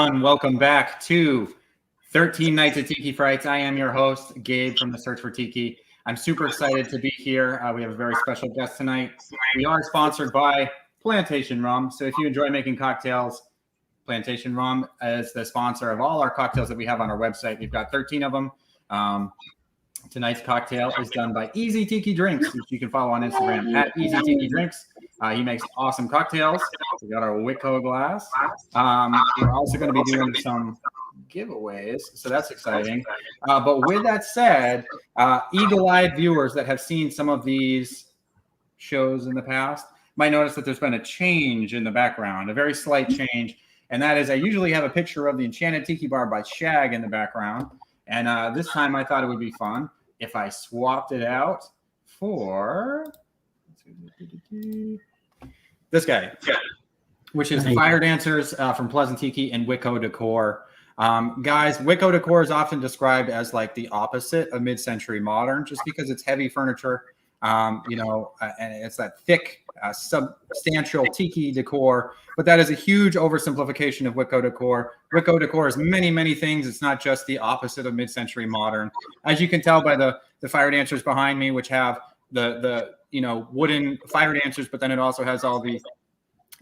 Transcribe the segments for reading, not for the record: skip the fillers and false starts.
everyone. Welcome back to 13 Nights of Tiki Frights. I am your host, Gabe from the Search for Tiki. I'm super excited to be here. We have a very special guest tonight. We are sponsored by Plantation Rum. So if you enjoy making cocktails, Plantation Rum is the sponsor of all our cocktails that we have on our website. We've got 13 of them. Tonight's cocktail is done by Easy Tiki Drinks, which you can follow on Instagram at Easy Tiki Drinks. He makes awesome cocktails. We got our Witco glass. We're also going to be doing some giveaways, so that's exciting. But with that said, eagle-eyed viewers that have seen some of these shows in the past might notice that there's been a change in the background, a very slight change, and that is I usually have a picture of the Enchanted Tiki Bar by Shag in the background, and this time I thought it would be fun if I swapped it out for this guy, which is Fire Dancers from Pleasant Tiki and Witco Decor. Guys, Witco Decor is often described as like the opposite of mid-century modern, just because it's heavy furniture, and it's that thick, substantial tiki decor. But that is a huge oversimplification of Witco Decor. Witco Decor is many, many things. It's not just the opposite of mid-century modern. As you can tell by the Fire Dancers behind me, which have the wooden fire dancers, but then it also has all the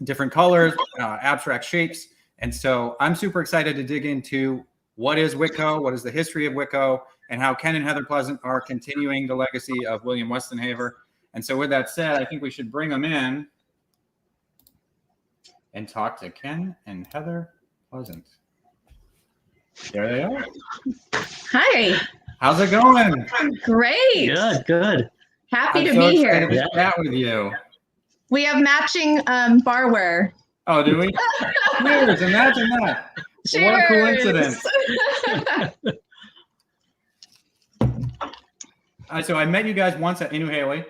different colors, abstract shapes. And so I'm super excited to dig into what is Witco, what is the history of Witco, and how Ken and Heather Pleasant are continuing the legacy of William Westenhaver. And so with that said, I think we should bring them in and talk to Ken and Heather Pleasant. There they are. Hi. How's it going? Great. Good. Happy to be here. To chat with you. We have matching barware. Oh, do we? Cheers! Imagine that. Cheers. What a coincidence. So I met you guys once at Inuhele.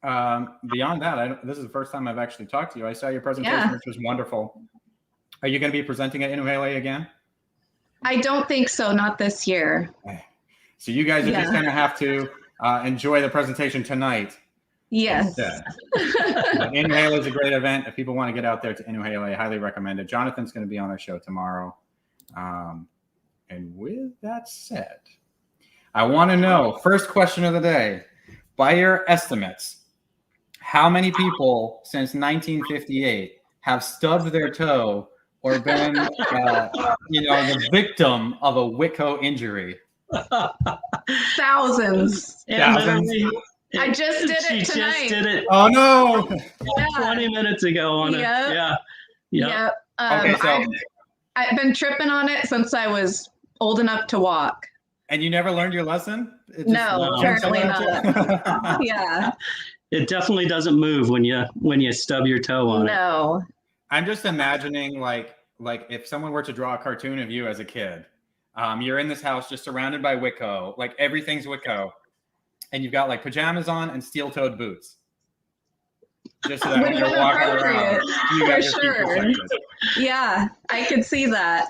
Beyond that, this is the first time I've actually talked to you. I saw your presentation, which was wonderful. Are you going to be presenting at Inuhele again? I don't think so. Not this year. So you guys are just going to have to enjoy the presentation tonight. Yes. Inuhele is a great event. If people want to get out there to Inuhele, I highly recommend it. Jonathan's going to be on our show tomorrow. And with that said, I want to know, first question of the day, by your estimates, how many people since 1958 have stubbed their toe or been, the victim of a Witco injury? Thousands. I just did it tonight. Just did it. Oh no! 20 minutes ago on it. Yeah. Yep. Okay, so I've been tripping on it since I was old enough to walk. And you never learned your lesson? No, apparently not. Yeah. It definitely doesn't move when you stub your toe on it. No. I'm just imagining like if someone were to draw a cartoon of you as a kid. You're in this house just surrounded by Witco, like everything's Witco. And you've got like pajamas on and steel-toed boots. Just so that when you're walking around, you got your feet protected. Yeah, I could see that.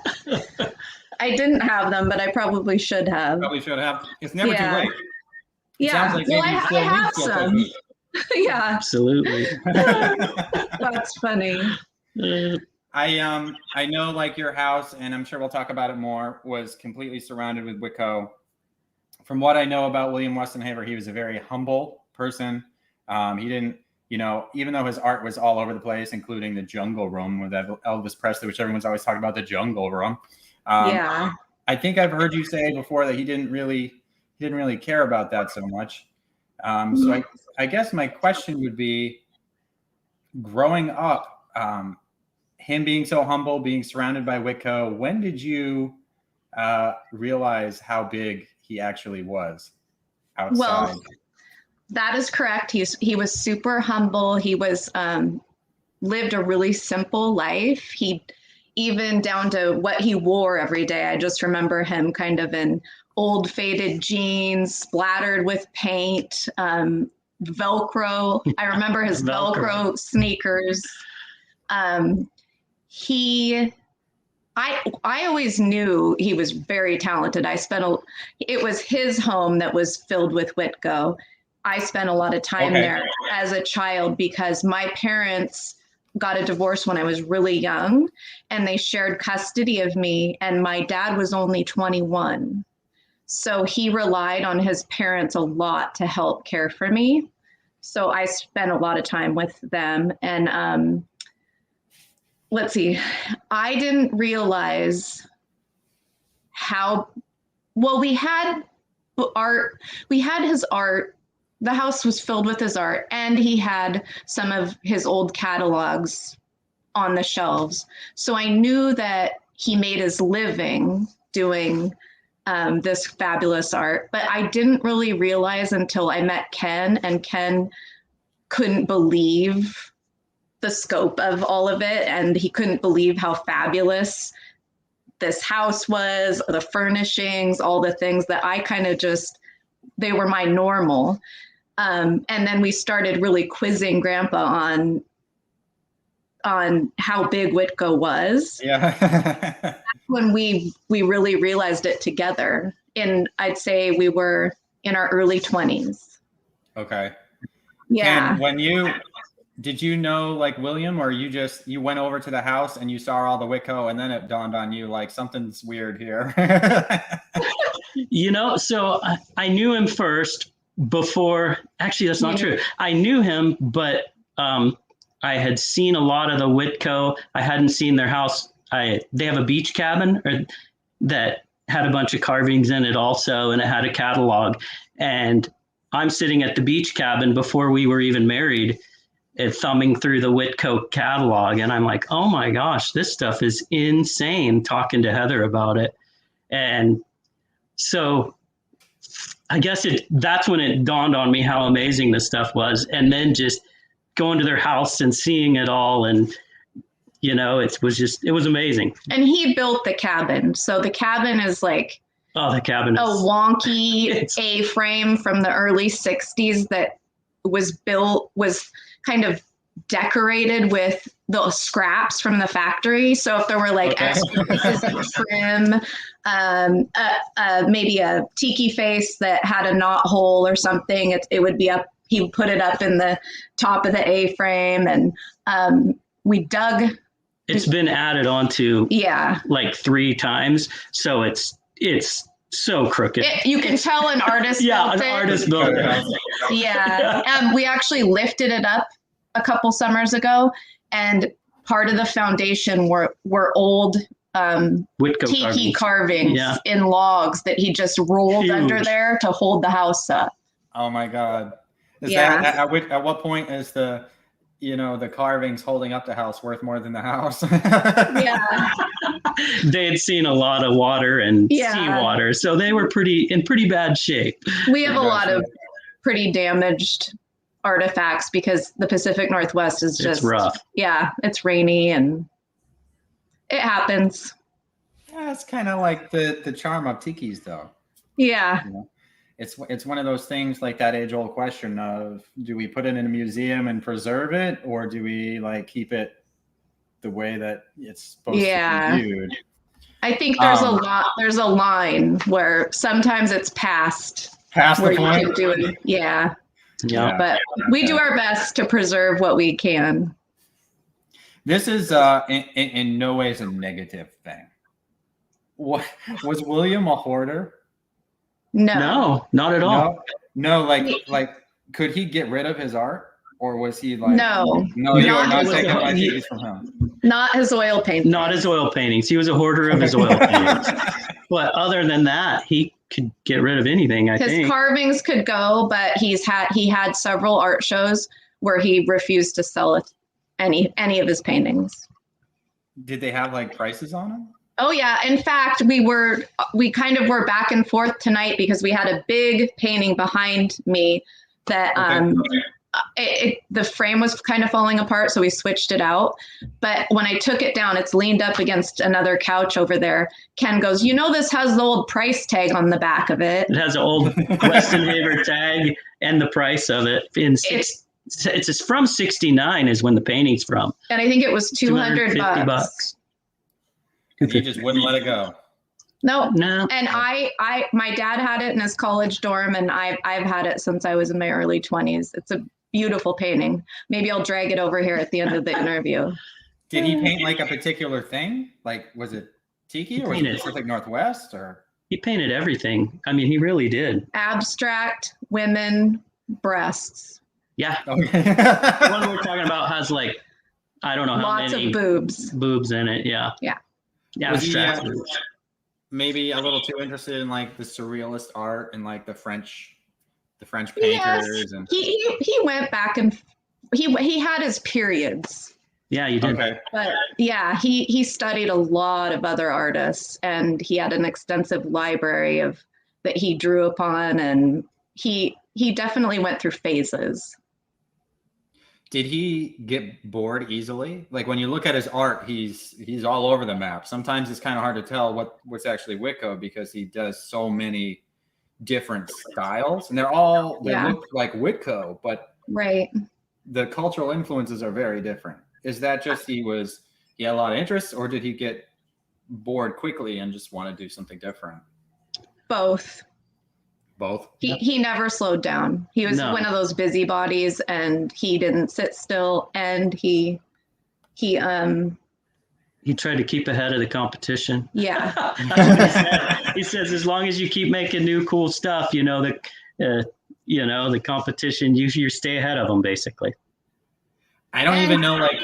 I didn't have them, but I probably should have. Probably should have. It's never too late. It sounds like I have some. Yeah. Absolutely. That's funny. I know like your house, and I'm sure we'll talk about it more, was completely surrounded with Witco. From what I know about William Westenhaver, he was a very humble person. He didn't, even though his art was all over the place, including the Jungle Room with Elvis Presley, which everyone's always talking about the Jungle Room. I think I've heard you say before that he didn't really care about that so much. So I guess my question would be, growing up, him being so humble, being surrounded by Witco, when did you realize how big he actually was outside? Well, that is correct. He was super humble. He was lived a really simple life. He even down to what he wore every day. I just remember him kind of in old faded jeans, splattered with paint, Velcro. I remember his Velcro sneakers. I always knew he was very talented. It was his home that was filled with Witco. I spent a lot of time there as a child because my parents got a divorce when I was really young, and they shared custody of me, and my dad was only 21. So he relied on his parents a lot to help care for me. So I spent a lot of time with them. And let's see, I didn't realize how well we had art. We had his art. The house was filled with his art, and he had some of his old catalogs on the shelves. So I knew that he made his living doing this fabulous art, but I didn't really realize until I met Ken, and Ken couldn't believe the scope of all of it, and he couldn't believe how fabulous this house was, the furnishings, all the things that I kind of just, they were my normal. And then we started really quizzing Grandpa on how big Witco was. Yeah. That's when we really realized it together. And I'd say we were in our early 20s. Okay. Yeah. And did you know like William, or you went over to the house and you saw all the Witco, and then it dawned on you like something's weird here? So I knew him first before. Actually, that's not true. I knew him, but I had seen a lot of the Witco. I hadn't seen their house. They have a beach cabin that had a bunch of carvings in it also, and it had a catalog. And I'm sitting at the beach cabin before we were even married, thumbing through the Witco catalog, and I'm like, oh my gosh, this stuff is insane, talking to Heather about it. And so I guess that's when it dawned on me how amazing this stuff was. And then just going to their house and seeing it all, and it was amazing. And he built the cabin. So the cabin is like the cabin a wonky A-frame from the early 60s that was kind of decorated with the scraps from the factory. So if there were like extra pieces of trim, maybe a tiki face that had a knot hole or something, it would be up. He would put it up in the top of the A-frame, and we dug. It's been added onto like 3 times, so it's so crooked. You can tell an artist built it. An artist built it. Yeah. We actually lifted it up a couple summers ago, and part of the foundation were old Witco tiki carvings in logs that he just rolled under there to hold the house up. Oh my God. At what point is the carvings holding up the house worth more than the house? Yeah. They had seen a lot of water and seawater, so they were in pretty bad shape. We have a lot of pretty damaged artifacts because the Pacific Northwest is just rough. Yeah, it's rainy and it happens. Yeah, it's kind of like the charm of tikis, though. Yeah. It's one of those things, like that age-old question of, do we put it in a museum and preserve it, or do we like keep it the way that it's supposed to be viewed? I think there's a line where sometimes it's past the point. You can do it. Yeah. But we do our best to preserve what we can. This is in no ways a negative thing. Was William a hoarder? No, not at all. No, like could he get rid of his art, or was he like? No, you are not taking my tikis from him. Not his oil paintings. Not his oil paintings. He was a hoarder of his oil paintings. But other than that, he could get rid of anything. I think his carvings could go, but he had several art shows where he refused to sell any of his paintings. Did they have like prices on them? Oh yeah. In fact, we kind of were back and forth tonight because we had a big painting behind me that the frame was kind of falling apart, so we switched it out. But when I took it down, it's leaned up against another couch over there. Ken goes, this has the old price tag on the back of it. It has an old Westenhaver tag and the price of it. It's from 69 is when the painting's from. And I think it was $250. And you just wouldn't let it go. No. And my dad had it in his college dorm, and I've had it since I was in my early 20s. It's a beautiful painting. Maybe I'll drag it over here at the end of the interview. Did he paint like a particular thing? Like, was it tiki or was it Pacific Northwest or? He painted everything. I mean, he really did. Abstract, women, breasts. Yeah. Okay. The one we're talking about has like, I don't know how Lots many of boobs. boobs in it. Yeah. Yeah. Yeah. Was he, Abstract boobs. maybe a little too interested in like the surrealist art and like the French painters Yes, and he went back and he had his periods. Yeah, you did. okay. But yeah, he studied a lot of other artists, and he had an extensive library of that he drew upon, and he definitely went through phases. Did he get bored easily? Like when you look at his art, he's all over the map. Sometimes it's kind of hard to tell what's actually Witco because he does so many different styles, and they look like Witco, but Right. the cultural influences are very different. Is that just he had a lot of interest, or did he get bored quickly and just want to do something different? Both. Both. He never slowed down. He was one of those busybodies, and he didn't sit still, and he tried to keep ahead of the competition. Yeah. That's what he said. He says, as long as you keep making new cool stuff, the competition, you stay ahead of them, basically. I don't even know, like,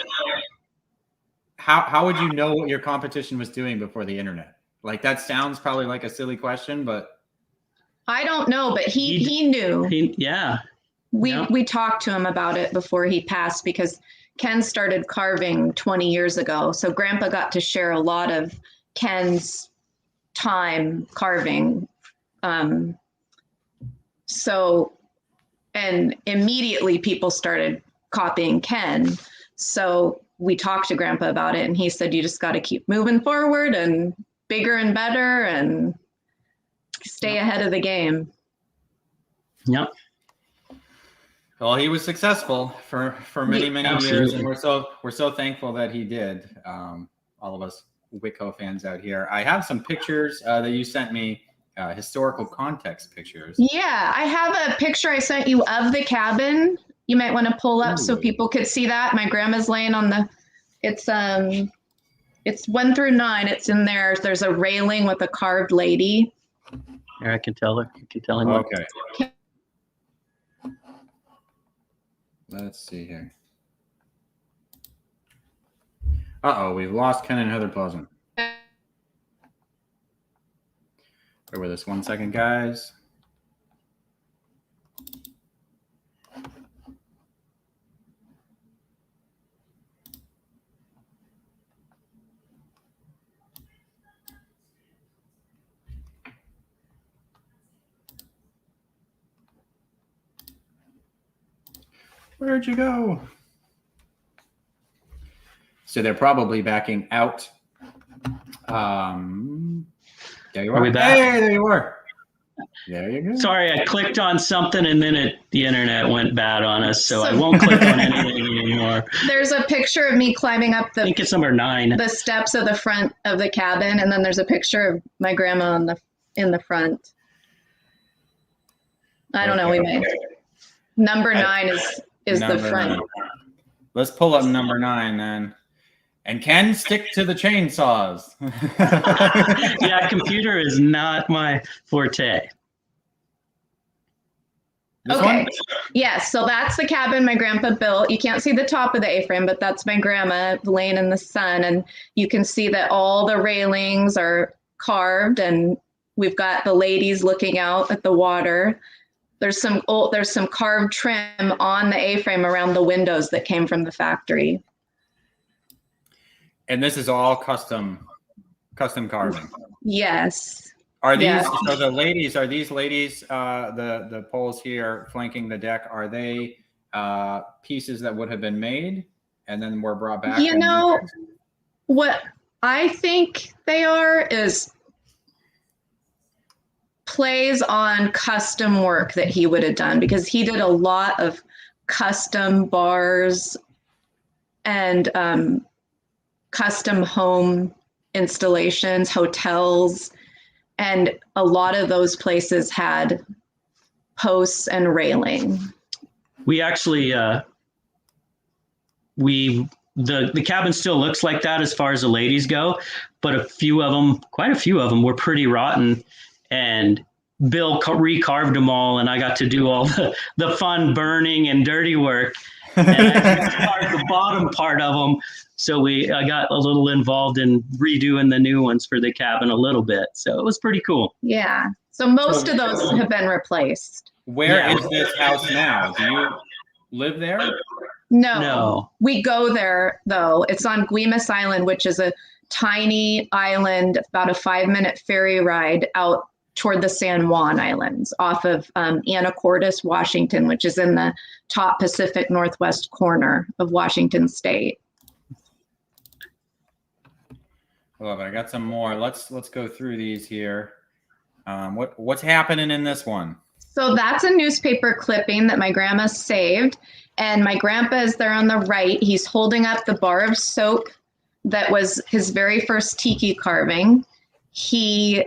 how would you know what your competition was doing before the internet? Like, that sounds probably like a silly question, but I don't know, but he knew. We talked to him about it before he passed because Ken started carving 20 years ago. So Grandpa got to share a lot of Ken's time carving. And immediately people started copying Ken. So we talked to Grandpa about it, and he said, you just got to keep moving forward and bigger and better and stay ahead of the game. Yep. Well, he was successful for many Absolutely. years, and we're so thankful that he did. All of us Witco fans out here. I have some pictures that you sent me, historical context pictures. Yeah, I have a picture I sent you of the cabin. You might want to pull up so people could see that. My grandma's laying on it's 1 through 9. It's in there. There's a railing with a carved lady. Here, I can tell her. You can tell him. Okay. Let's see here. Uh-oh, we've lost Ken and Heather Pleasant. Bear with us 1 second, guys. Where'd you go? So they're probably backing out. There you are. Are we back? Hey, there you are. There you go. Sorry, I clicked on something and then the internet went bad on us, so I won't click on anything anymore. There's a picture of me climbing up I think it's number 9. the steps of the front of the cabin, and then there's a picture of my grandma in the front. I don't know. We might. Number 9 is the front. 9. Let's pull up number 9 then. And Ken, stick to the chainsaws. Yeah, computer is not my forte. This Okay. one? Yes, so that's the cabin my grandpa built. You can't see the top of the A-frame, but that's my grandma laying in the sun, and you can see that all the railings are carved, and we've got the ladies looking out at the water. There's some carved trim on the A-frame around the windows that came from the factory. And this is all custom carving. Yes. Are these Yeah. so the ladies? Are these ladies? The poles here flanking the deck. Are they pieces that would have been made and then were brought back? You know what I think they are is plays on custom work that he would have done, because he did a lot of custom bars and custom home installations, hotels, and a lot of those places had posts and railing. We actually the cabin still looks like that as far as the ladies go, but quite a few of them were pretty rotten, and Bill recarved them all, and I got to do all the fun burning and dirty work, and I carved the bottom part of them. So I got a little involved in redoing the new ones for the cabin a little bit. So it was pretty cool. Yeah. So most of those have been replaced. Where is this house now? Do you live there? No. We go there, though. It's on Guimas Island, which is a tiny island, about a 5-minute ferry ride out toward the San Juan Islands off of Anacortes, Washington, which is in the top Pacific Northwest corner of Washington State. I love it. I got some more. Let's go through these here. What's happening in this one? So that's a newspaper clipping that my grandma saved. And my grandpa is there on the right. He's holding up the bar of soap that was his very first tiki carving. He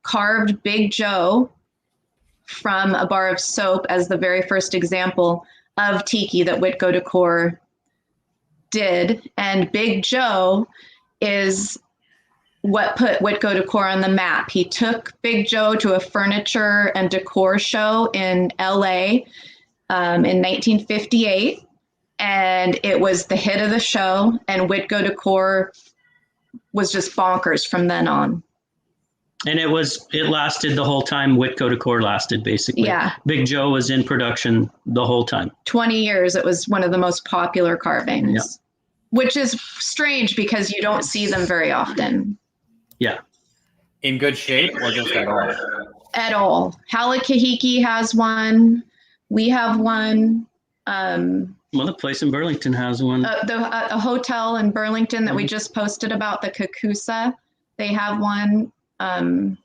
carved Big Joe from a bar of soap as the very first example of tiki that Witco Decor did. And Big Joe is what put Witco Decor on the map. He took Big Joe to a furniture and decor show in LA in 1958, and it was the hit of the show, and Witco Decor was just bonkers from then on. And it lasted the whole time Witco Decor lasted, basically. Yeah. Big Joe was in production the whole time. 20 years, it was one of the most popular carvings, yeah. Which is strange because you don't see them very often. Yeah. In good shape or just at all? At all. Halakahiki has one. We have one. Well, the place in Burlington has one. A hotel in Burlington that we just posted about, the Kakusa, they have one. Other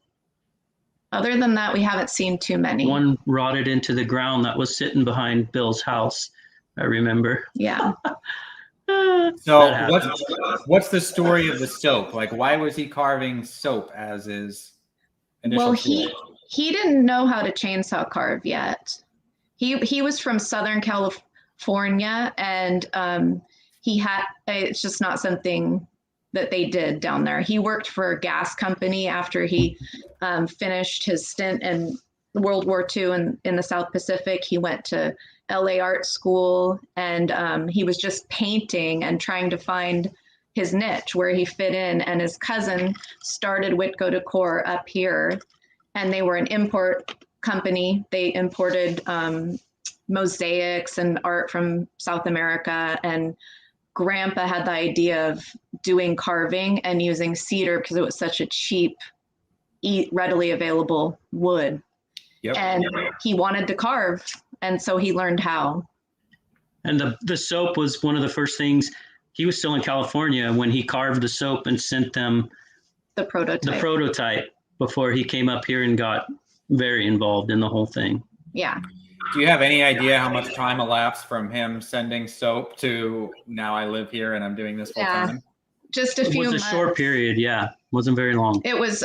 than that, we haven't seen too many. One rotted into the ground that was sitting behind Bill's house, I remember. Yeah. So what's the story of the soap? Like, why was he carving soap as his initial tool? He didn't know how to chainsaw carve yet. He was from Southern California, and it's just not something that they did down there. He worked for a gas company after he finished his stint in World War II in the South Pacific. He went to LA Art School, and he was just painting and trying to find his niche where he fit in. And his cousin started Witco Decor up here, and they were an import company. They imported mosaics and art from South America, and Grandpa had the idea of doing carving and using cedar because it was such a cheap, readily available wood. Yep. And he wanted to carve, and so he learned how. And the soap was one of the first things. He was still in California when he carved the soap and sent them the prototype before he came up here and got very involved in the whole thing. Yeah. Do you have any idea how much time elapsed from him sending soap to now I live here and I'm doing this full time? Just a few months. It was a short period, yeah. Wasn't very long. It was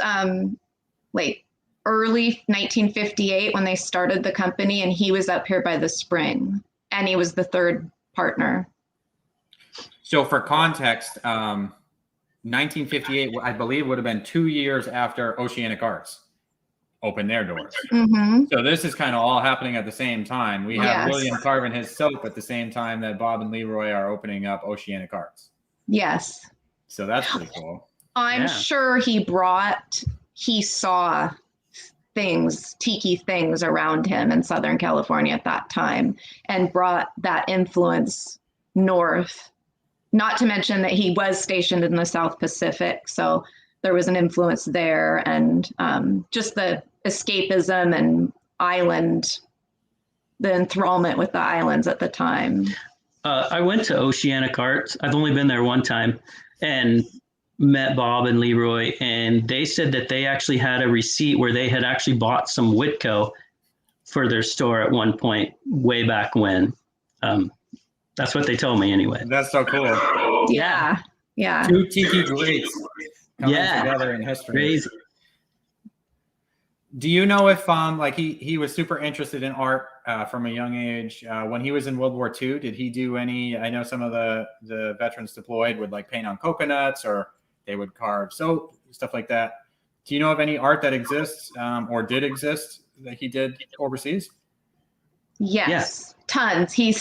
early 1958 when they started the company, and he was up here by the spring, and he was the third partner. So for context, 1958, I believe, would have been 2 years after Oceanic Arts opened their doors. Mm-hmm. So this is kind of all happening at the same time. We have William carving his soap at the same time that Bob and Leroy are opening up Oceanic Arts. Yes. So that's pretty cool. I'm sure he saw tiki things around him in Southern California at that time, and brought that influence north. Not to mention that he was stationed in the South Pacific, so there was an influence there, and just the escapism and the enthrallment with the islands at the time. I went to Oceanic Arts. I've only been there one time, and met Bob and Leroy, and they said that they actually had a receipt where they had actually bought some Witco for their store at one point way back when. That's what they told me anyway. That's so cool. Yeah. Two tiki greats coming together in history. Crazy. Do you know if he was super interested in art from a young age. When he was in World War II, did he do any? I know some of the veterans deployed would like paint on coconuts, or they would carve soap, stuff like that. Do you know of any art that exists or did exist that he did overseas? Yes, tons. He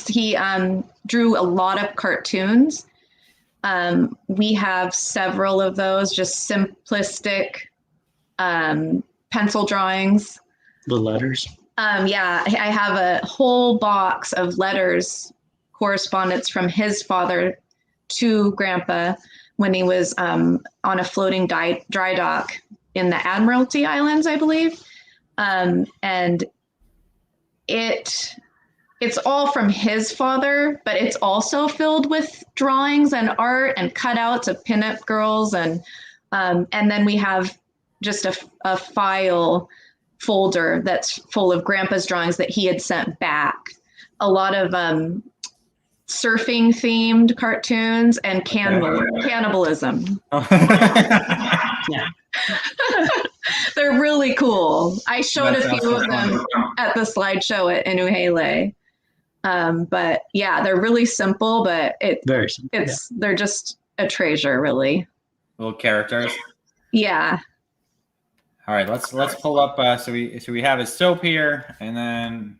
drew a lot of cartoons. We have several of those, just simplistic pencil drawings. The letters. Yeah, I have a whole box of letters, correspondence from his father to Grandpa when he was on a floating dry dock in the Admiralty Islands, I believe. And it's all from his father, but it's also filled with drawings and art and cutouts of pinup girls. And then we have just a file folder that's full of Grandpa's drawings that he had sent back. A lot of surfing themed cartoons and cannibalism. Yeah. They're really cool. I showed That a few sounds of them at the slideshow at Inuhele. But yeah, they're really simple, but Very simple. they're just a treasure, really. Little characters. Yeah. All right, let's pull up. So we have his soap here, and then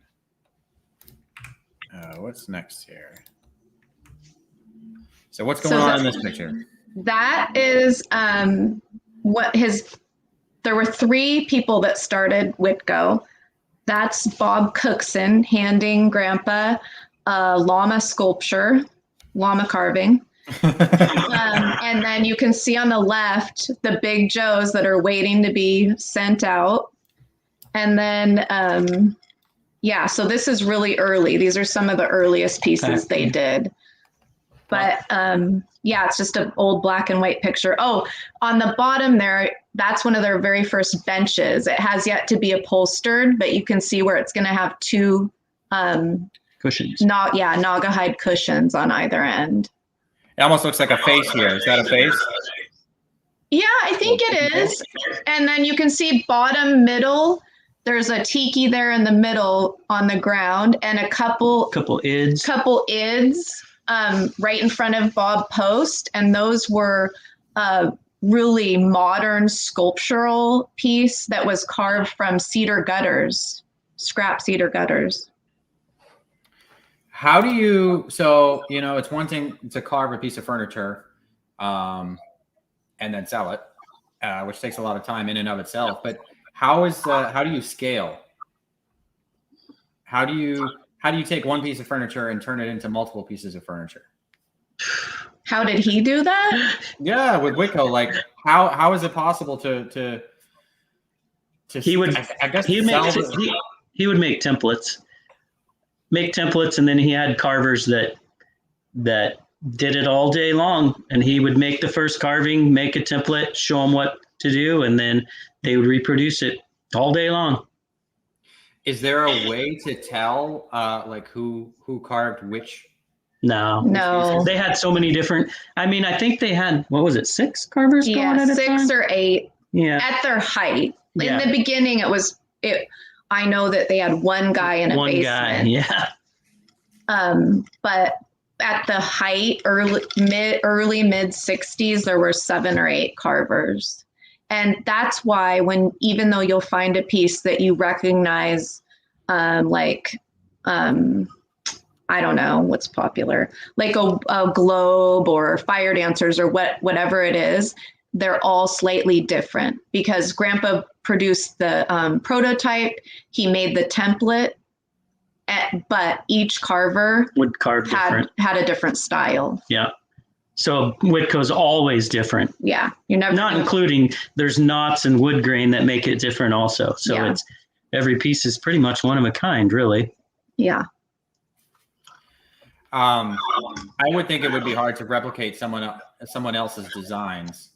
what's next here? So what's going on in this picture? That is there were 3 people that started Witco. That's Bob Cookson handing Grandpa a llama sculpture, llama carving. And then you can see on the left the big Joes that are waiting to be sent out. And then, so this is really early. These are some of the earliest pieces they did. But it's just an old black and white picture. Oh, on the bottom there, that's one of their very first benches. It has yet to be upholstered, but you can see where it's going to have 2 cushions. Naga hide cushions on either end. It almost looks like a face here. Is that a face? Yeah, I think it is. And then you can see bottom middle, there's a tiki there in the middle on the ground, and a couple ids right in front of Bob Post. And those were really modern sculptural piece that was carved from cedar gutters, scrap cedar gutters. How do you, it's one thing to carve a piece of furniture and then sell it, which takes a lot of time in and of itself. But how do you scale? How do you take one piece of furniture and turn it into multiple pieces of furniture? How did he do that? Yeah, with Witco, like how is it possible to he would make templates. And then he had carvers that did it all day long, and he would make the first carving, make a template, show them what to do, and then they would reproduce it all day long. Is there a way to tell like who carved which? No. They had so many different. I mean, I think they had, what was it, 6 carvers going at a time? 6 or 8. Yeah. At their height. In the beginning, I know that they had one guy in a basement. One guy, yeah. But at the height, early mid 60s, there were 7 or 8 carvers. And that's why even though you'll find a piece that you recognize, I don't know what's popular, like a globe or fire dancers or whatever it is, they're all slightly different because Grandpa produced the prototype. He made the template, but each carver would carve had a different style. Yeah. So Witco's always different. Yeah. You're never including there's knots and wood grain that make it different also. So it's every piece is pretty much one of a kind, really. Yeah. I would think it would be hard to replicate someone else's designs.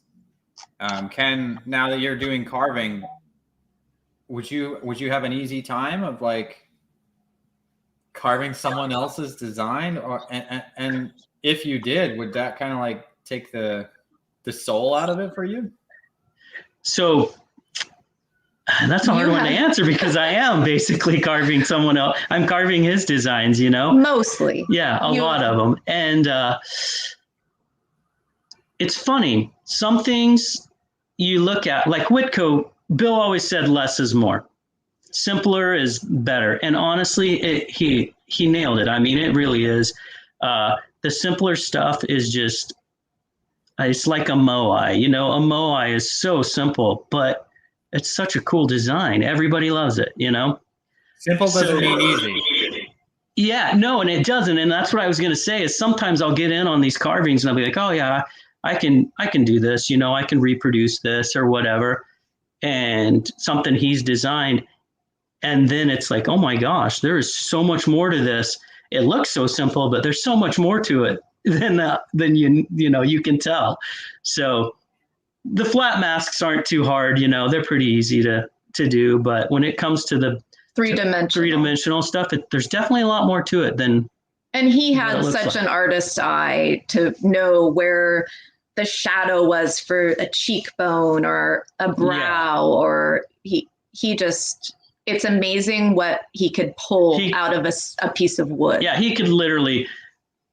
Ken, now that you're doing carving, would you have an easy time of like carving someone else's design, and if you did, would that kind of like take the soul out of it for you? So That's a hard one to answer because I am basically carving someone else. I'm carving his designs, you know? Mostly. Yeah, a lot of them. And it's funny. Some things you look at, like Witco, Bill always said less is more. Simpler is better. And honestly, he nailed it. I mean, it really is. The simpler stuff is just, it's like a moai. You know, a moai is so simple, but it's such a cool design. Everybody loves it, you know? Simple doesn't mean easy. Yeah, no, and it doesn't. And that's what I was going to say is sometimes I'll get in on these carvings and I'll be like, oh yeah, I can do this, you know, I can reproduce this or whatever. And something he's designed. And then it's like, oh my gosh, there is so much more to this. It looks so simple, but there's so much more to it than you can tell. So the flat masks aren't too hard, you know, they're pretty easy to do. But when it comes to the three-dimensional stuff, there's definitely a lot more to it than. And he had such an artist's eye to know where the shadow was for a cheekbone or a brow, or he just, it's amazing what he could pull out of a piece of wood. Yeah, he could literally,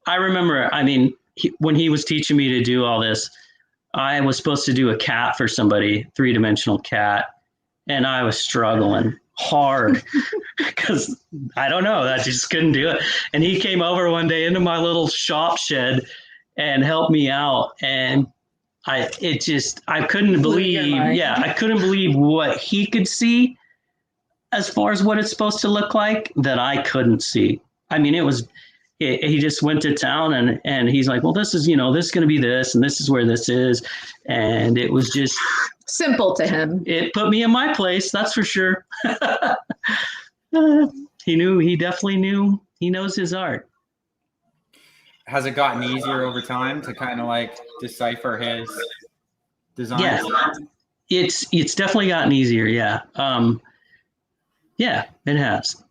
I remember, I mean, when he was teaching me to do all this, I was supposed to do a cat for somebody, three-dimensional cat, and I was struggling hard because I don't know, I just couldn't do it. And he came over one day into my little shop shed and helped me out, and I couldn't believe, I couldn't believe what he could see as far as what it's supposed to look like that I couldn't see. I mean, he just went to town and he's like, well, this is going to be this, and this is where this is. And it was just simple to him. It put me in my place. That's for sure. He definitely knew, he knows his art. Has it gotten easier over time to kind of like decipher his design? Yeah, it's definitely gotten easier. Yeah. Yeah, it has.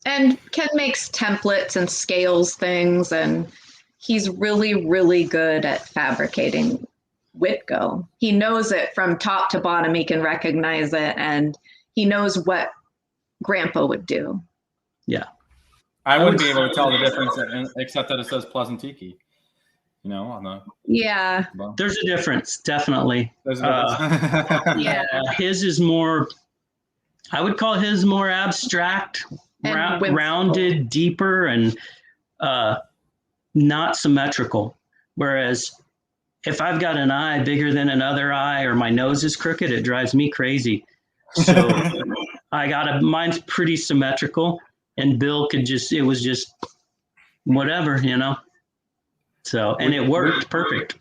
And Ken makes templates and scales things, and he's really, really good at fabricating Witco. He knows it from top to bottom. He can recognize it, and he knows what Grandpa would do. Yeah. I wouldn't be able to tell the difference except that it says Pleasant Tiki, you know, on the. Yeah. There's a difference, definitely. There's a difference. Yeah. His is more, I would call his more abstract, rounded, deeper, and not symmetrical. Whereas if I've got an eye bigger than another eye, or my nose is crooked, it drives me crazy. So mine's pretty symmetrical, and Bill it was just whatever, you know. So, and it worked perfect.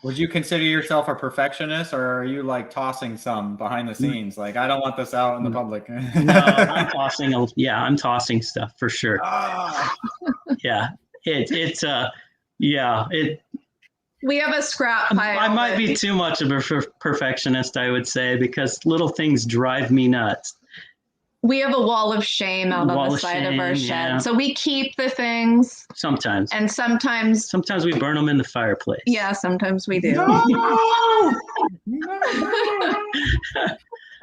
Would you consider yourself a perfectionist, or are you like tossing some behind the scenes? Like, I don't want this out in the public. No, I'm tossing. I'm tossing stuff for sure. Yeah, We have a scrap pile. I might be too much of a perfectionist, I would say, because little things drive me nuts. We have a wall of shame out on the side of our shed. Yeah. So we keep the things. Sometimes. And sometimes we burn them in the fireplace. Yeah, sometimes we do. No!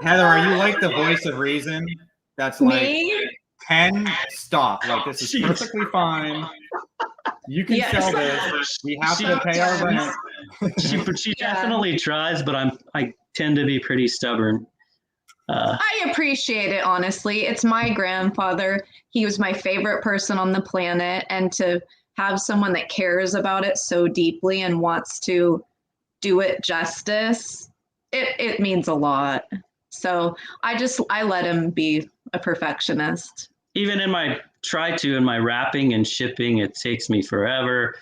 Heather, are you like the voice of reason? That's like, me? Ken, stop. Like, this is perfectly fine. You can sell this. We have to pay our rent. She definitely tries, but I tend to be pretty stubborn. I appreciate it, honestly. It's my grandfather. He was my favorite person on the planet, and to have someone that cares about it so deeply and wants to do it justice, it means a lot. So I let him be a perfectionist. Even in my wrapping and shipping, it takes me forever.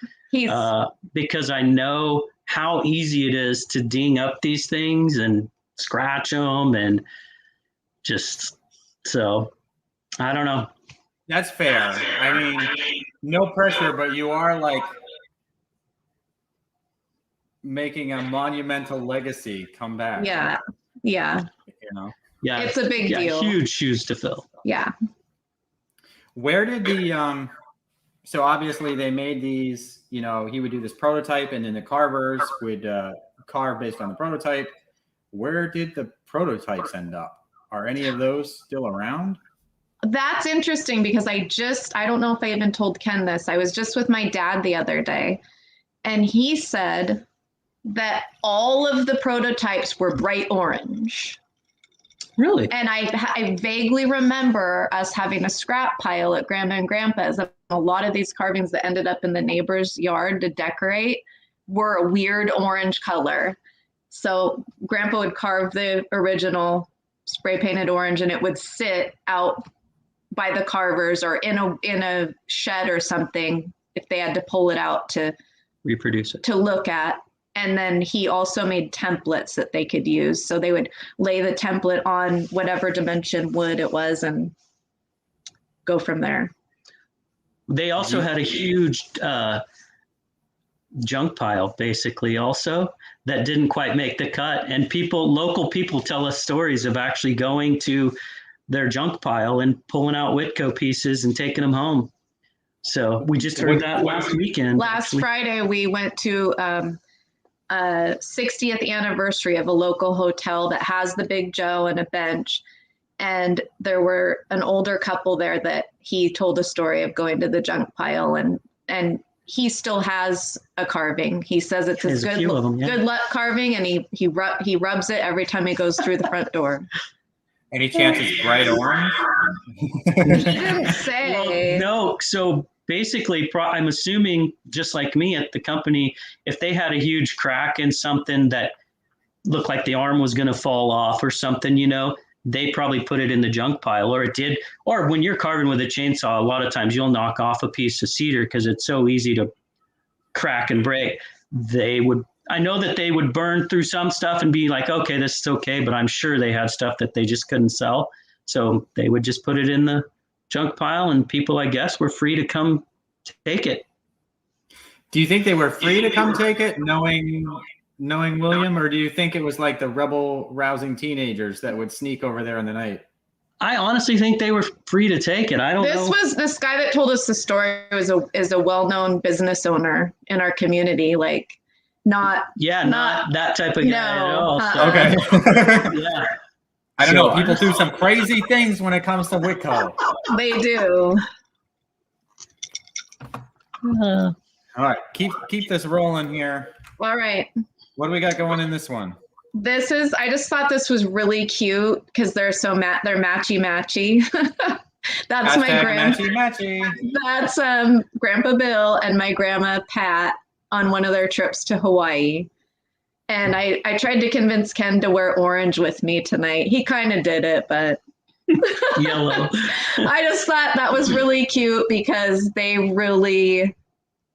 Because I know how easy it is to ding up these things and scratch them, and just, so I don't know. That's fair. I mean, no pressure, but you are like making a monumental legacy come back. Yeah. Yeah. You know? Yeah. It's a big deal. Huge shoes to fill. Yeah. Where did so obviously they made these, you know, he would do this prototype, and then the carvers would carve based on the prototype. Where did the prototypes end up? Are any of those still around? That's interesting because I don't know if I even told Ken this. I was just with my dad the other day, and he said that all of the prototypes were bright orange. Really? And I vaguely remember us having a scrap pile at Grandma and Grandpa's. A lot of these carvings that ended up in the neighbor's yard to decorate were a weird orange color. So Grandpa would carve the original spray painted orange, and it would sit out by the carvers or in a shed or something if they had to pull it out to Reproduce it. to look at. And then he also made templates that they could use. So they would lay the template on whatever dimension wood it was and go from there. They also had a huge junk pile, basically, also that didn't quite make the cut. And local people tell us stories of actually going to their junk pile and pulling out Witco pieces and taking them home. So we just heard that last weekend. Last Friday, we went to 60th anniversary of a local hotel that has the Big Joe and a bench. And there were an older couple there that he told a story of going to the junk pile, and he still has a carving. He says it's his good luck carving, and he rubs it every time he goes through the front door. Any chance it's bright orange? He didn't say. Well, no. So basically, I'm assuming, just like me at the company, if they had a huge crack in something that looked like the arm was going to fall off or something, they probably put it in the junk pile, or it did. Or when you're carving with a chainsaw, a lot of times you'll knock off a piece of cedar because it's so easy to crack and break. I know that they would burn through some stuff and be like, okay, this is okay, but I'm sure they had stuff that they just couldn't sell. So they would just put it in the junk pile, and people, I guess, were free to come take it. Do you think they were free to come take it, knowing William, or do you think it was like the rebel-rousing teenagers that would sneak over there in the night? I honestly think they were free to take it. I don't know. This guy that told us the story is a well-known business owner in our community, not that type of guy at all. So. Okay. Yeah. I don't know. People do some crazy things when it comes to Witco. They do. All right, keep this rolling here. All right. What do we got going in this one? I just thought this was really cute because they're they're matchy. That's Hashtag my matchy. That's Grandpa Bill and my grandma Pat on one of their trips to Hawaii. And I tried to convince Ken to wear orange with me tonight. He kind of did it, but yellow. I just thought that was really cute because they really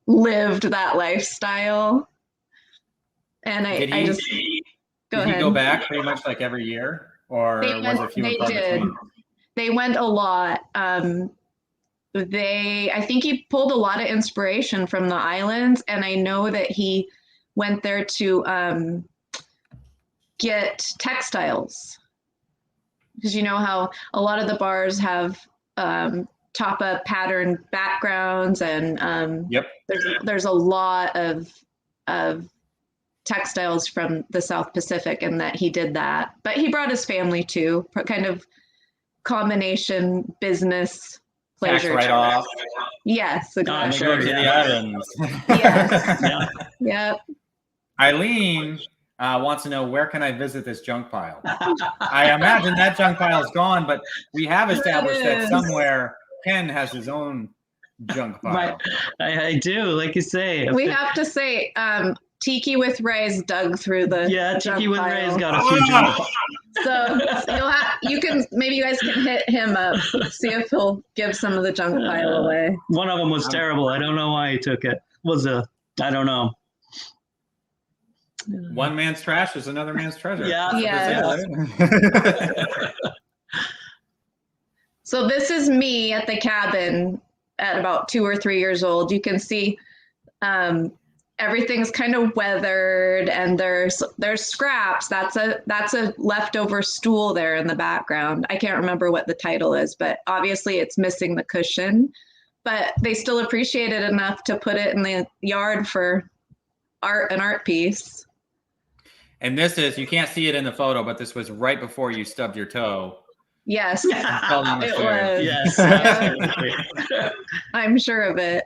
lived that lifestyle. And Did he go back pretty much like every year, or was it few and far between? They went a lot. I think he pulled a lot of inspiration from the islands, and I know that he went there to get textiles, because you know how a lot of the bars have top-up pattern backgrounds, and there's a lot of textiles from the South Pacific, and that he did that. But he brought his family too, kind of combination business pleasure. Tax write-off. Yes, exactly. Go to the islands. Yes. Yep. Eileen wants to know, where can I visit this junk pile? I imagine that junk pile is gone, but we have established that somewhere Ken has his own junk pile. I do, like you say. We have to say, Tiki with Ray's dug through the Tiki with pile. Ray's got a few junk. So maybe you guys can hit him up, see if he'll give some of the junk pile away. One of them was terrible. I don't know why he took it. I don't know. One man's trash is another man's treasure. Yeah. So this is me at the cabin at about 2 or 3 years old. You can see everything's kind of weathered, and there's scraps. That's a leftover stool there in the background. I can't remember what the title is, but obviously it's missing the cushion. But they still appreciate it enough to put it in the yard for an art piece. And this is, you can't see it in the photo, but this was right before you stubbed your toe. Yes, Tell them the it story. was. Yes, Yeah. absolutely. I'm sure of it.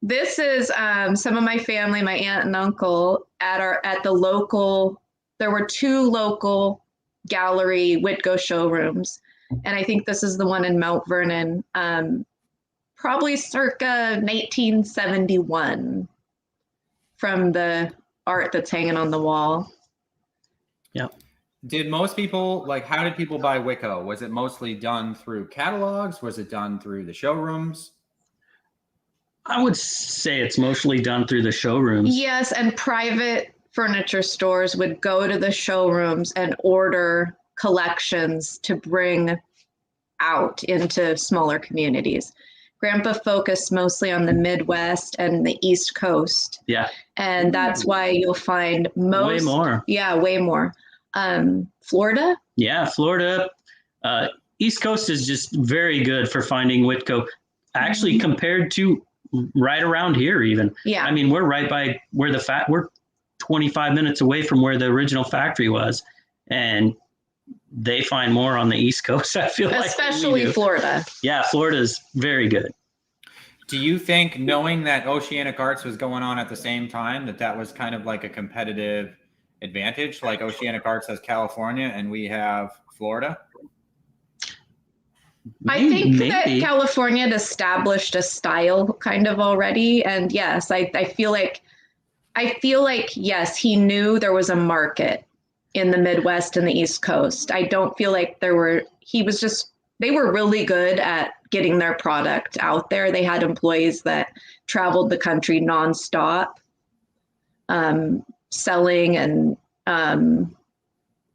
This is some of my family, my aunt and uncle at the local. There were 2 local gallery Witco showrooms, and I think this is the one in Mount Vernon, probably circa 1971, from the art that's hanging on the wall. Yep. Did most people, like, how did people buy Witco? Was it mostly done through catalogs? Was it done through the showrooms? I would say it's mostly done through the showrooms. Yes, and private furniture stores would go to the showrooms and order collections to bring out into smaller communities. Grandpa focused mostly on the Midwest and the East Coast. Yeah. And that's why you'll find most. Way more. Yeah, way more. Florida? Yeah, Florida. East Coast is just very good for finding Witco, actually, compared to right around here even. Yeah. I mean, we're right by where we're 25 minutes away from where the original factory was, and they find more on the East Coast, I feel like. Especially Florida. Yeah, Florida's very good. Do you think, knowing that Oceanic Arts was going on at the same time, that was kind of like a competitive advantage? Like Oceanic Arts has California and we have Florida? I think Maybe. that California had established a style kind of already. And yes, I feel like, yes, he knew there was a market in the Midwest and the East Coast. I don't feel like they were really good at getting their product out there. They had employees that traveled the country nonstop, selling and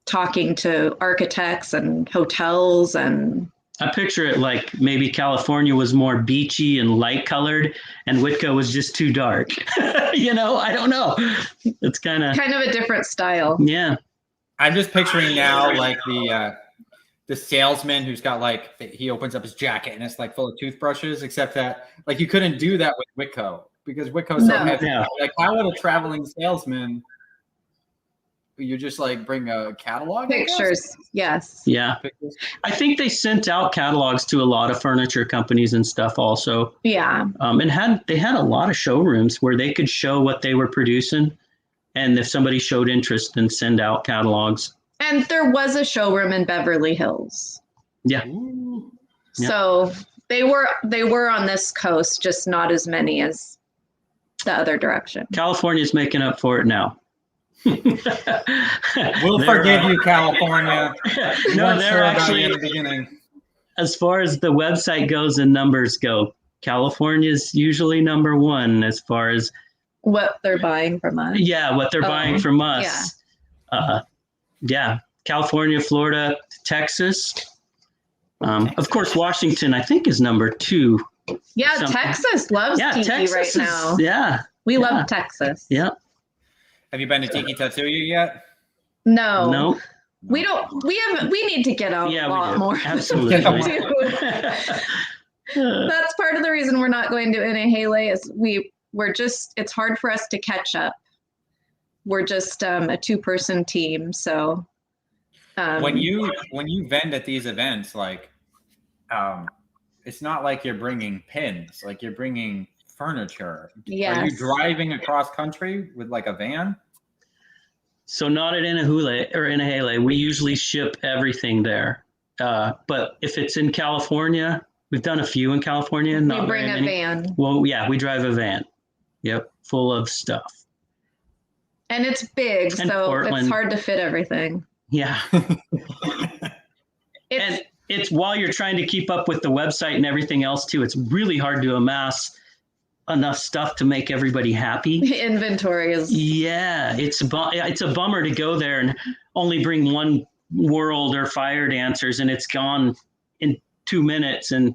talking to architects and hotels. And I picture it like maybe California was more beachy and light colored, and Witco was just too dark. I don't know. It's kind of a different style. Yeah. I'm just picturing now, like, the salesman who's got, like, he opens up his jacket and it's like full of toothbrushes, except that, like, you couldn't do that with Witco because Witco's so heavy. Yeah. Like, how would a traveling salesman, you just like bring a catalog? Pictures, yes. Yeah. Pictures? I think they sent out catalogs to a lot of furniture companies and stuff also. Yeah. And they had a lot of showrooms where they could show what they were producing. And if somebody showed interest, then send out catalogs. And there was a showroom in Beverly Hills. Yeah. Ooh. So they were on this coast, just not as many as the other direction. California's making up for it now. We'll forgive you, California. No, they're actually, in the beginning. as far as the website goes and numbers go, California's usually number 1 as far as what they're buying from us. Yeah, what they're buying from us. Yeah. California, Florida, Texas. Of course, Washington, I think, is number 2. Yeah, Texas loves Tiki Texas right now. Yeah. We love Texas. Yeah. Have you been to Tiki Tatsuya yet? No. No. We don't. We need to get out a lot more. Absolutely. That's part of the reason we're not going to Inahele is we're just, it's hard for us to catch up. We're just a 2-person team. So when you vend at these events, like, it's not like you're bringing pins, like you're bringing furniture. Yes. Are you driving across country with like a van? So not at Inahele. We usually ship everything there. But if it's in California, we've done a few in California. We bring a van. Well, yeah, we drive a van. Yep, full of stuff. And it's big, And so Portland. it's hard to fit everything. Yeah. And it's while you're trying to keep up with the website and everything else too, it's really hard to amass enough stuff to make everybody happy. Inventory is. Yeah, it's a bummer to go there and only bring one world or fire dancers, and it's gone in 2 minutes, and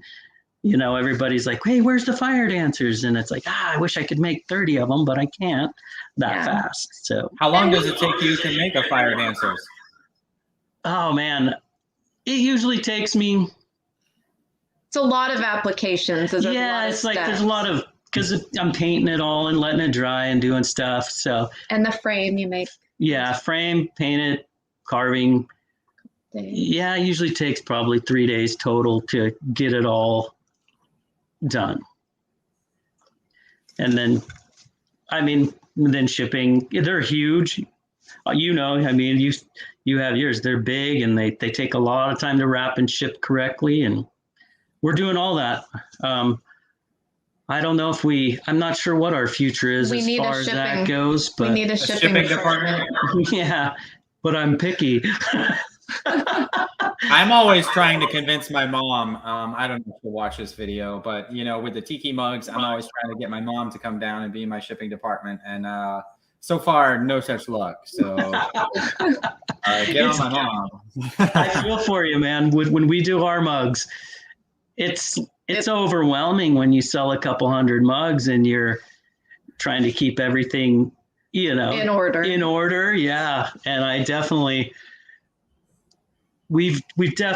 everybody's like, hey, where's the fire dancers? And it's like, I wish I could make 30 of them, but I can't that fast. So how long does it take you to make a fire dancers? Oh man, it usually takes me. It's a lot of applications. There's It's like there's a lot of, because I'm painting it all and letting it dry and doing stuff. So and the frame you make. yeah, frame, paint it, carving, days? Yeah, it usually takes probably 3 days total to get it all done. And then, I mean, then shipping, they're huge. You know, I mean, you have yours. They're big and they take a lot of time to wrap and ship correctly. And we're doing all that. I don't know if I'm not sure what our future is as far as that goes. But we need a shipping department. Yeah, but I'm picky. I'm always trying to convince my mom. I don't know if she'll watch this video, but you know, with the tiki mugs, I'm always trying to get my mom to come down and be in my shipping department. And so far, no such luck. So get on my mom. I feel for you, man. When we do our mugs, it's overwhelming when you sell a couple hundred mugs and you're trying to keep everything, you know, in order. Yeah. And I definitely, we've done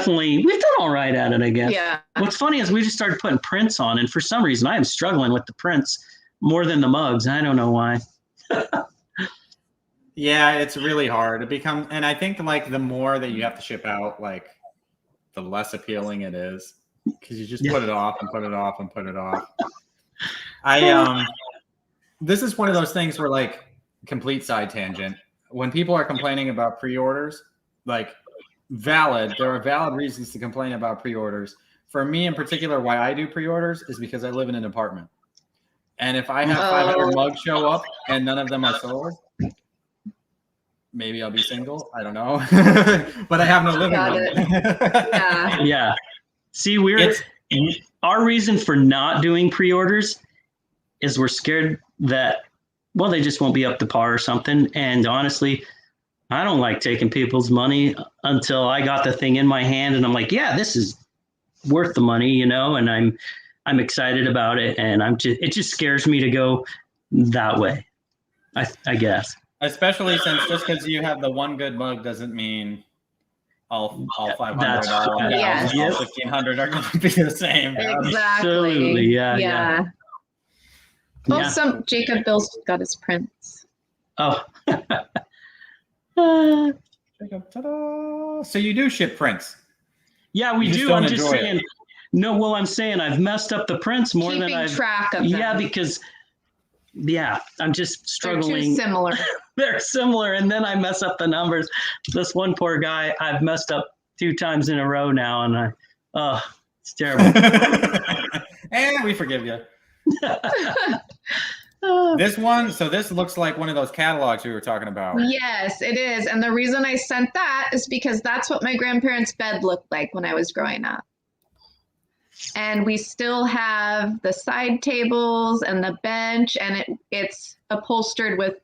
all right at it, I guess. Yeah. What's funny is we just started putting prints on, and for some reason I am struggling with the prints more than the mugs. I don't know why. Yeah, it's really hard to become, and I think like the more that you have to ship out, like the less appealing it is, because you just put it off and put it off and put it off. This is one of those things where, like, complete side tangent, when people are complaining about pre-orders, like, there are valid reasons to complain about pre-orders. For me in particular, why I do pre-orders is because I live in an apartment. And if I have 500 mugs show up and none of them are sold, maybe I'll be single. I don't know. But I have no living room. Yeah. See, our reason for not doing pre-orders is we're scared that, well, they just won't be up to par or something. And honestly, I don't like taking people's money until I got the thing in my hand and I'm like, yeah, this is worth the money, you know, and I'm excited about it. And it just scares me to go that way, I guess. Especially since just because you have the one good mug doesn't mean all 500, all 1,500 are going to be the same. Exactly. Absolutely. Yeah. Oh, Jacob Bill's got his prints. Oh. So you do ship prints? Yeah, we do. I'm just saying. No, well, I'm saying I've messed up the prints more than I've track of them. Yeah, because I'm just struggling. They're too similar. They're similar, and then I mess up the numbers. This one poor guy, I've messed up 2 times in a row now, and it's terrible. And we forgive you. This looks like one of those catalogs we were talking about. Yes, it is. And the reason I sent that is because that's what my grandparents' bed looked like when I was growing up. And we still have the side tables and the bench, and it's upholstered with,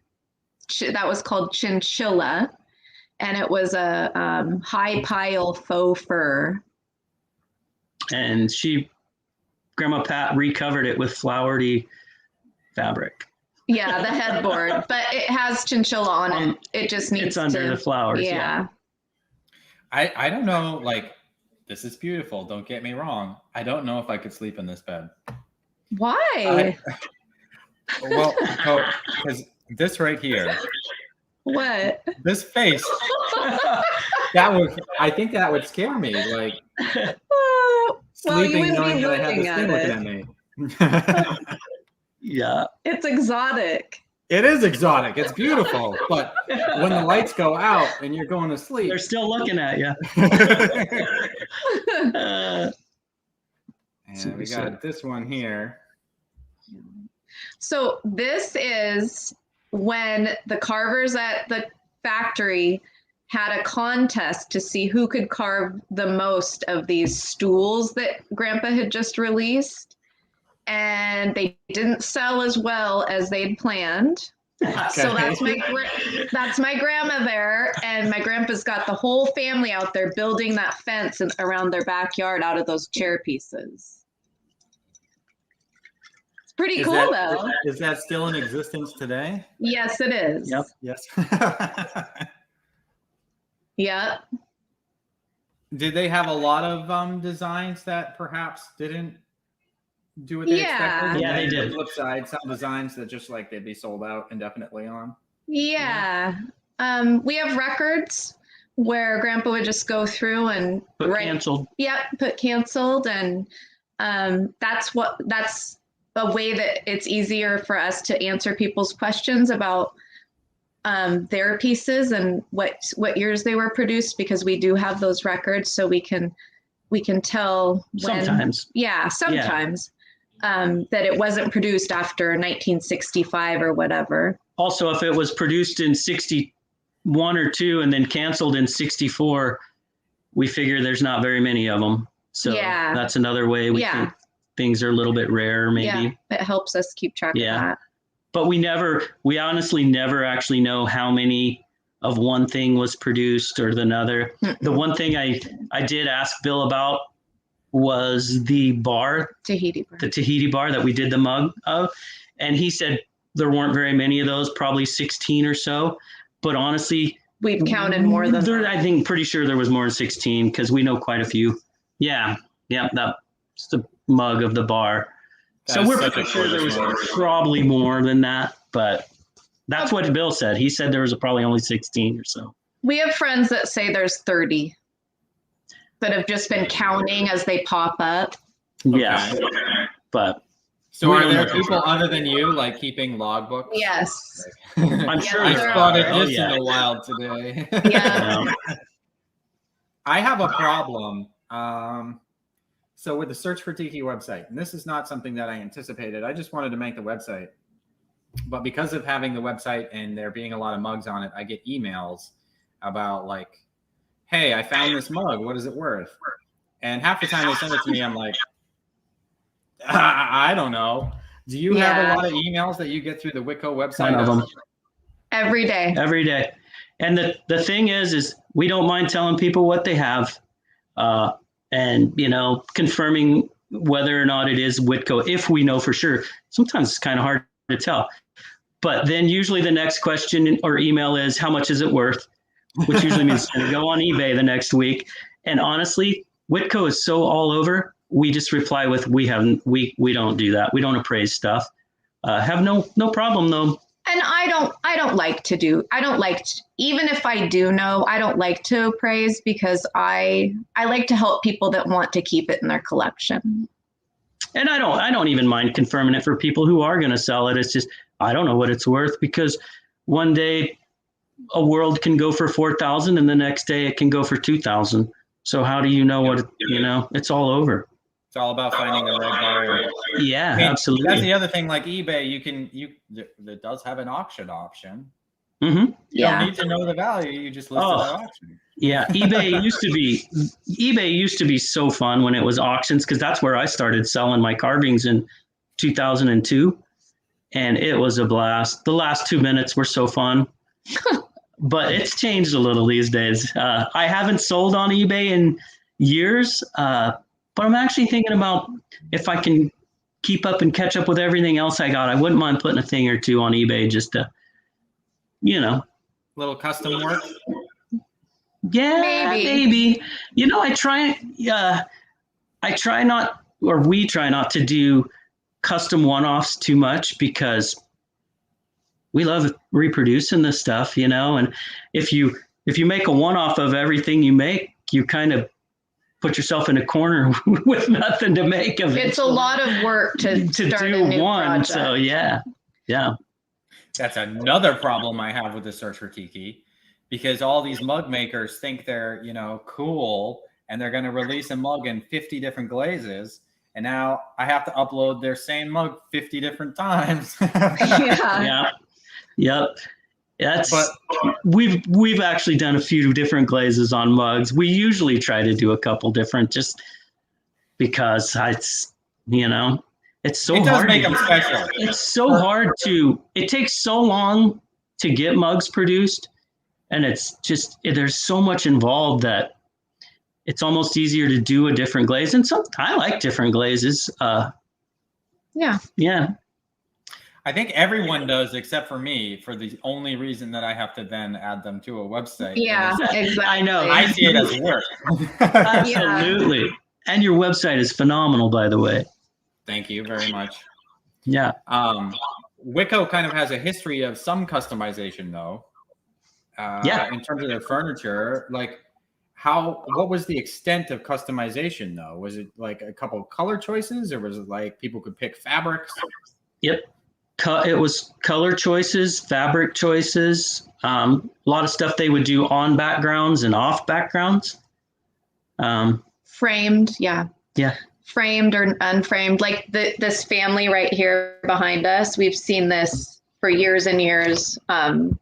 that was called chinchilla, and it was a high pile faux fur. And Grandma Pat recovered it with flowery fabric. Yeah, the headboard, but it has chinchilla on it. It just needs it's under the flowers. Yeah. I don't know, like, this is beautiful. Don't get me wrong. I don't know if I could sleep in this bed. Why? Well, because this right here. What? This face. I think that would scare me. Like, sleeping knowing that I have this thing looking at me. Yeah. It's exotic. It is exotic. It's beautiful. But when the lights go out and you're going to sleep, they're still looking at you. And we got this one here. So this is when the carvers at the factory had a contest to see who could carve the most of these stools that Grandpa had just released. And they didn't sell as well as they'd planned. Okay. So that's my grandma there, and my grandpa's got the whole family out there building that fence around their backyard out of those chair pieces. It's pretty cool, though. Is that still in existence today? Yes, it is. Yep. Yes. Yep. Did they have a lot of designs that perhaps didn't do what they expected? Yeah, they did. Flip side, some designs that just like they'd be sold out indefinitely on. Yeah. We have records where Grandpa would just go through and Put canceled. put canceled, and that's a way that it's easier for us to answer people's questions about their pieces and what years they were produced, because we do have those records, so we can tell when, Sometimes. that it wasn't produced after 1965 or whatever. Also, if it was produced in 61 or 2 and then canceled in 64, we figure there's not very many of them. So that's another way we think things are a little bit rare, maybe. Yeah, it helps us keep track of that. But we honestly never actually know how many of one thing was produced or the another. The one thing I did ask Bill about was the bar, the Tahiti bar that we did the mug of. And he said there weren't very many of those, probably 16 or so. But honestly, we've counted more than that. I think pretty sure there was more than 16 because we know quite a few. Yeah, that's the mug of the bar. So we're pretty sure there was probably more than that, but that's what Bill said. He said there was probably only 16 or so. We have friends that say there's 30 that have just been counting as they pop up. Yeah, but so are there people other than you like keeping logbooks? Yes, I'm sure. I spotted this in the wild today. Yeah. I have a problem. So with the Search for Tiki website, and this is not something that I anticipated. I just wanted to make the website. But because of having the website and there being a lot of mugs on it, I get emails about like, hey, I found this mug. What is it worth? And half the time they send it to me, I'm like, I don't know. Do you have a lot of emails that you get through the Witco website? One of them. Every day. Every day. And the thing is we don't mind telling people what they have. And, confirming whether or not it is Witco, if we know for sure. Sometimes it's kind of hard to tell. But then usually the next question or email is, how much is it worth? Which usually means go on eBay the next week. And honestly, Witco is so all over. We just reply with, we don't do that. We don't appraise stuff. Have no problem though. And even if I do know, I don't like to appraise because I like to help people that want to keep it in their collection. And I don't even mind confirming it for people who are going to sell it. It's just, I don't know what it's worth, because one day a world can go for 4,000 and the next day it can go for 2,000. So how do you know what, it's all over. It's all about finding the right buyer. Yeah, absolutely. That's the other thing. Like eBay, that does have an auction option. Mm-hmm. You don't need to know the value. You just list it at auction. Yeah, eBay used to be so fun when it was auctions, because that's where I started selling my carvings in 2002, and it was a blast. The last 2 minutes were so fun, but it's changed a little these days. I haven't sold on eBay in years. But I'm actually thinking about if I can keep up and catch up with everything else I got. I wouldn't mind putting a thing or two on eBay just to, little custom work. Yeah, maybe. We try not to do custom one-offs too much, because we love reproducing this stuff, and if you make a one-off of everything you make, you kind of put yourself in a corner with nothing to make of it. It's a lot of work to start do a new one. project. So yeah. That's another problem I have with the Search for Tiki, because all these mug makers think they're, cool, and they're going to release a mug in 50 different glazes. And now I have to upload their same mug 50 different times. Yeah. Yep. We've actually done a few different glazes on mugs. We usually try to do a couple different, just because it's so hard. It does make them special. It's so hard it takes so long to get mugs produced, and it's just, there's so much involved that it's almost easier to do a different glaze. And I like different glazes. Yeah. I think everyone does, except for me, for the only reason that I have to then add them to a website. Yeah, exactly. I know. I see it as work. Absolutely. Yeah. And your website is phenomenal, by the way. Thank you very much. Yeah. Witco kind of has a history of some customization, though. in terms of their furniture, like what was the extent of customization though? Was it like a couple of color choices, or was it like people could pick fabrics? Yep. It was color choices, fabric choices, a lot of stuff they would do on backgrounds and off backgrounds. Framed, yeah. Yeah. Framed or unframed. Like this family right here behind us, we've seen this for years and years on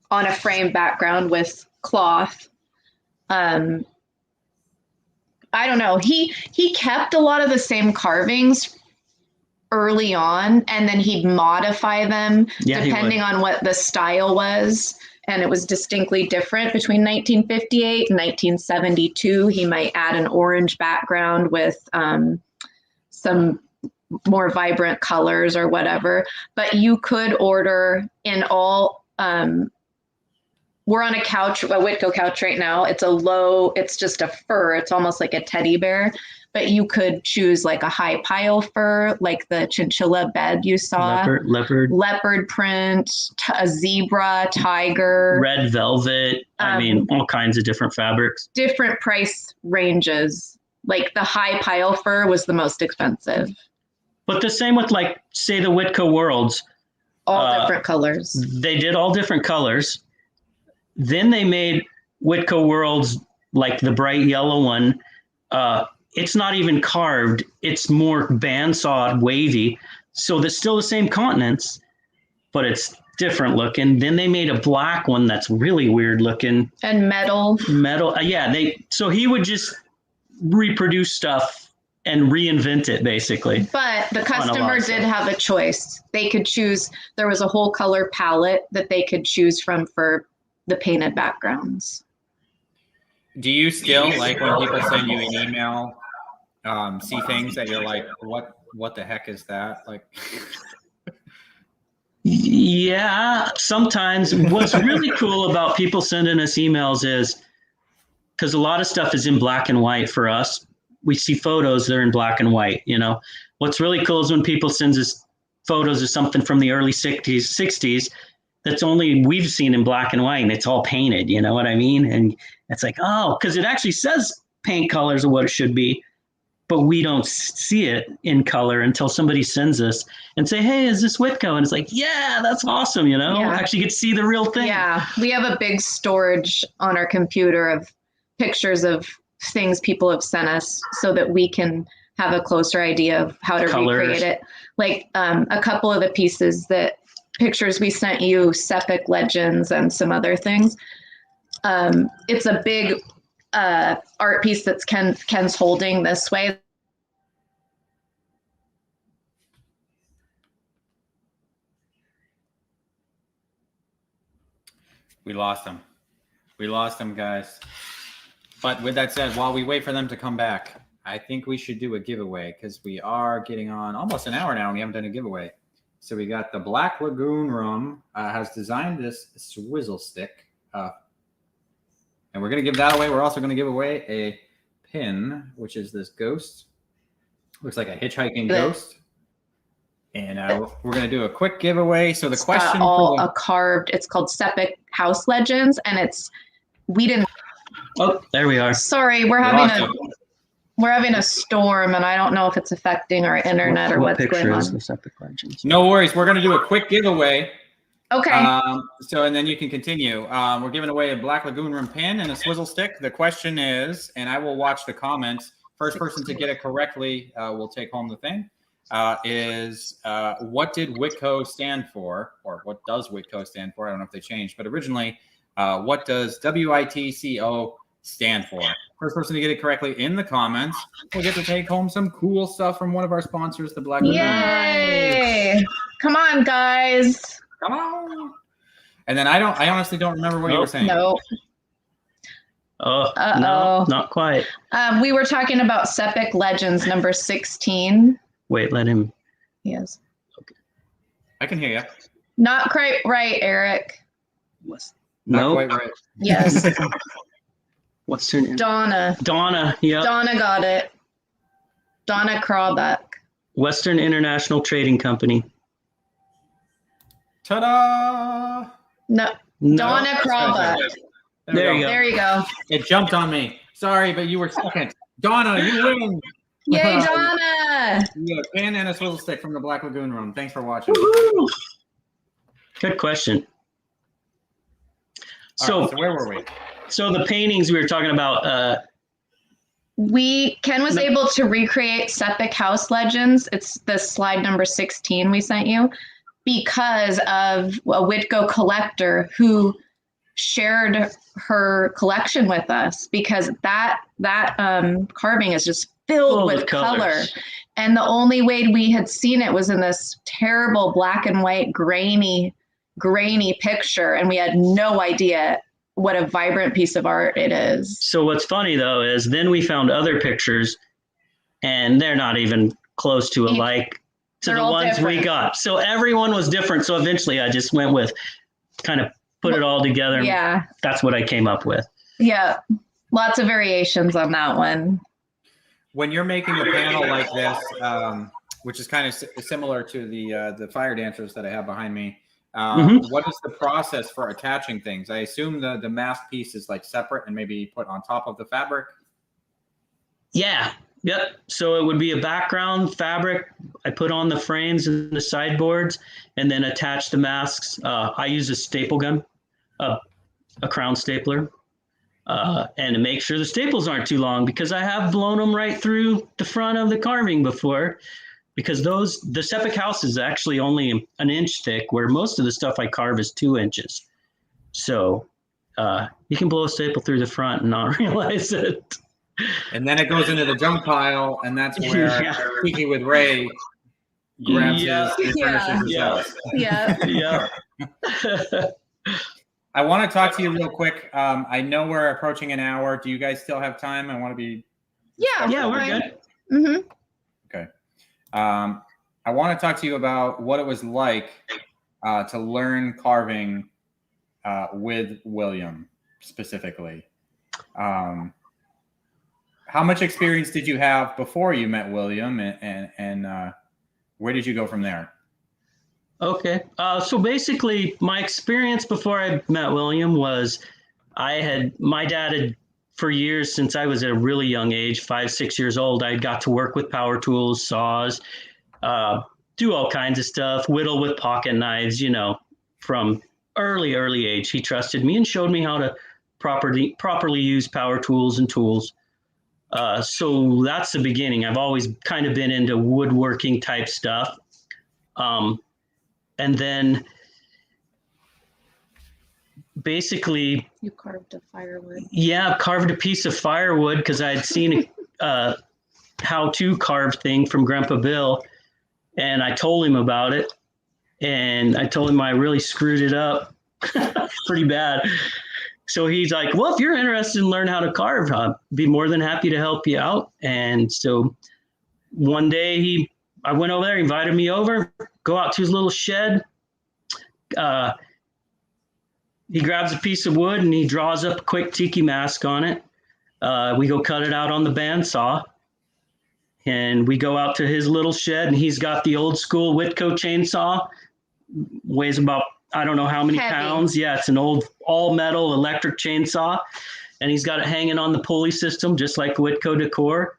a framed background with cloth. I don't know. He kept a lot of the same carvings early on, and then he'd modify them depending on what the style was. And it was distinctly different between 1958 and 1972. He might add an orange background with some more vibrant colors or whatever. But you could order in all, we're on a couch, a Witco couch right now. It's just a fur. It's almost like a teddy bear. But you could choose like a high pile fur, like the chinchilla bed you saw. Leopard print, a zebra, tiger. Red velvet. All kinds of different fabrics. Different price ranges. Like the high pile fur was the most expensive. But the same with, like, say, the Witco Worlds. All different colors. They did all different colors. Then they made Witco Worlds, like the bright yellow one. It's not even carved. It's more bandsawed, wavy. So there's still the same continents, but it's different looking. Then they made a black one that's really weird looking. And metal. So he would just reproduce stuff and reinvent it, basically. But the customer did have a choice. They could choose. There was a whole color palette that they could choose from for the painted backgrounds. Do you still, like, when people send you an email, see things that you're like, what the heck is that? Like, yeah, sometimes. What's really cool about people sending us emails is, because a lot of stuff is in black and white for us. We see photos, they're in black and white, you know. What's really cool is when people send us photos of something from the early 60s that's only we've seen in black and white, and it's all painted, you know what I mean? And it's like, oh, because it actually says paint colors of what it should be, but we don't see it in color until somebody sends us and say, hey, is this Witco? And it's like, yeah, that's awesome, you know? Yeah. Actually get to see the real thing. Yeah, we have a big storage on our computer of pictures of things people have sent us so that we can have a closer idea of how to recreate it. Like a couple of the pictures we sent you, Sepic Legends and some other things. It's a big art piece that's Ken's holding this way. we lost them. We lost them, guys. But with that said, while we wait for them to come back, I think we should do a giveaway because we are getting on almost an hour now and we haven't done a giveaway. So we got the Black Lagoon Rum has designed this swizzle stick. And we're going to give that away. We're also going to give away a pin, which is this ghost. Looks like a hitchhiking ghost. And we're going to do a quick giveaway. So the question a carved, it's called Sepic House Legends. And we didn't. Oh, there we are. Sorry, we're having a storm, and I don't know if it's affecting our internet or what's going on. The Sepic Legends? No worries. We're going to do a quick giveaway. Okay. And then you can continue. We're giving away a Black Lagoon Rum pin and a swizzle stick. The question is, and I will watch the comments. First person to get it correctly will take home the thing. Is what did Witco stand for, or what does Witco stand for? I don't know if they changed, but originally, what does WITCO stand for? First person to get it correctly in the comments will get to take home some cool stuff from one of our sponsors, the Black Lagoon. Yay! Come on, guys. Come on. And then I honestly don't remember what you were saying. No. Oh, no, not quite. We were talking about Sepic Legends number 16. Wait, let him. Yes. Okay. I can hear you. Not quite right, Eric. Not quite right. Yes. What's her name? Donna. Yeah. Donna got it. Donna Krawbeck. Western International Trading Company. Ta-da! No, Donna Krava. There you go. There you go. It jumped on me. Sorry, but you were second. Donna, you win. Yay, Donna! Yeah, pan and a swivel stick from the Black Lagoon room. Thanks for watching. Woo-hoo. Good question. So where were we? So the paintings we were talking about. Ken was able to recreate Sepik house legends. It's the slide number 16 we sent you, because of a Witco collector who shared her collection with us, because that carving is just filled with color. And the only way we had seen it was in this terrible black and white grainy picture, and we had no idea what a vibrant piece of art it is. So what's funny though is then we found other pictures, and they're not even close to alike to the ones different. We got. So everyone was different. So eventually I just went with kind of put it all together. Yeah. That's what I came up with. Yeah. Lots of variations on that one. When you're making a panel like this, which is kind of similar to the fire dancers that I have behind me, what is the process for attaching things? I assume the mask piece is like separate and maybe put on top of the fabric. Yeah. Yep. So it would be a background fabric. I put on the frames and the sideboards, and then attach the masks. I use a staple gun, a crown stapler, and to make sure the staples aren't too long, because I have blown them right through the front of the carving before. Because the Sepik house is actually only an inch thick, where most of the stuff I carve is 2 inches. So you can blow a staple through the front and not realize it. And then it goes into the junk pile, and that's where Tiki with Ray grabs his finishes his house. Yeah. I want to talk to you real quick. I know we're approaching an hour. Do you guys still have time? I want to be. Yeah, we're good. Mm-hmm. Okay. I want to talk to you about what it was like to learn carving with William specifically. How much experience did you have before you met William, and where did you go from there? Okay. So basically my experience before I met William was my dad had, for years, since I was at a really young age, 5, 6 years old, I got to work with power tools, saws, do all kinds of stuff, whittle with pocket knives, from early age. He trusted me and showed me how to properly use power tools and tools. So that's the beginning. I've always kind of been into woodworking type stuff. And then basically, you carved a firewood. Yeah, carved a piece of firewood because I had seen a how-to carve thing from Grandpa Bill, and I told him about it. And I told him I really screwed it up pretty bad. So he's like, well, if you're interested in learning how to carve, I'll be more than happy to help you out. And so one day I went over there, he invited me over, go out to his little shed. He grabs a piece of wood and he draws up a quick tiki mask on it. We go cut it out on the bandsaw. And we go out to his little shed, and he's got the old school Witco chainsaw. Weighs about, I don't know how many pounds. Yeah, it's an old all metal electric chainsaw. And he's got it hanging on the pulley system, just like Witco Decor.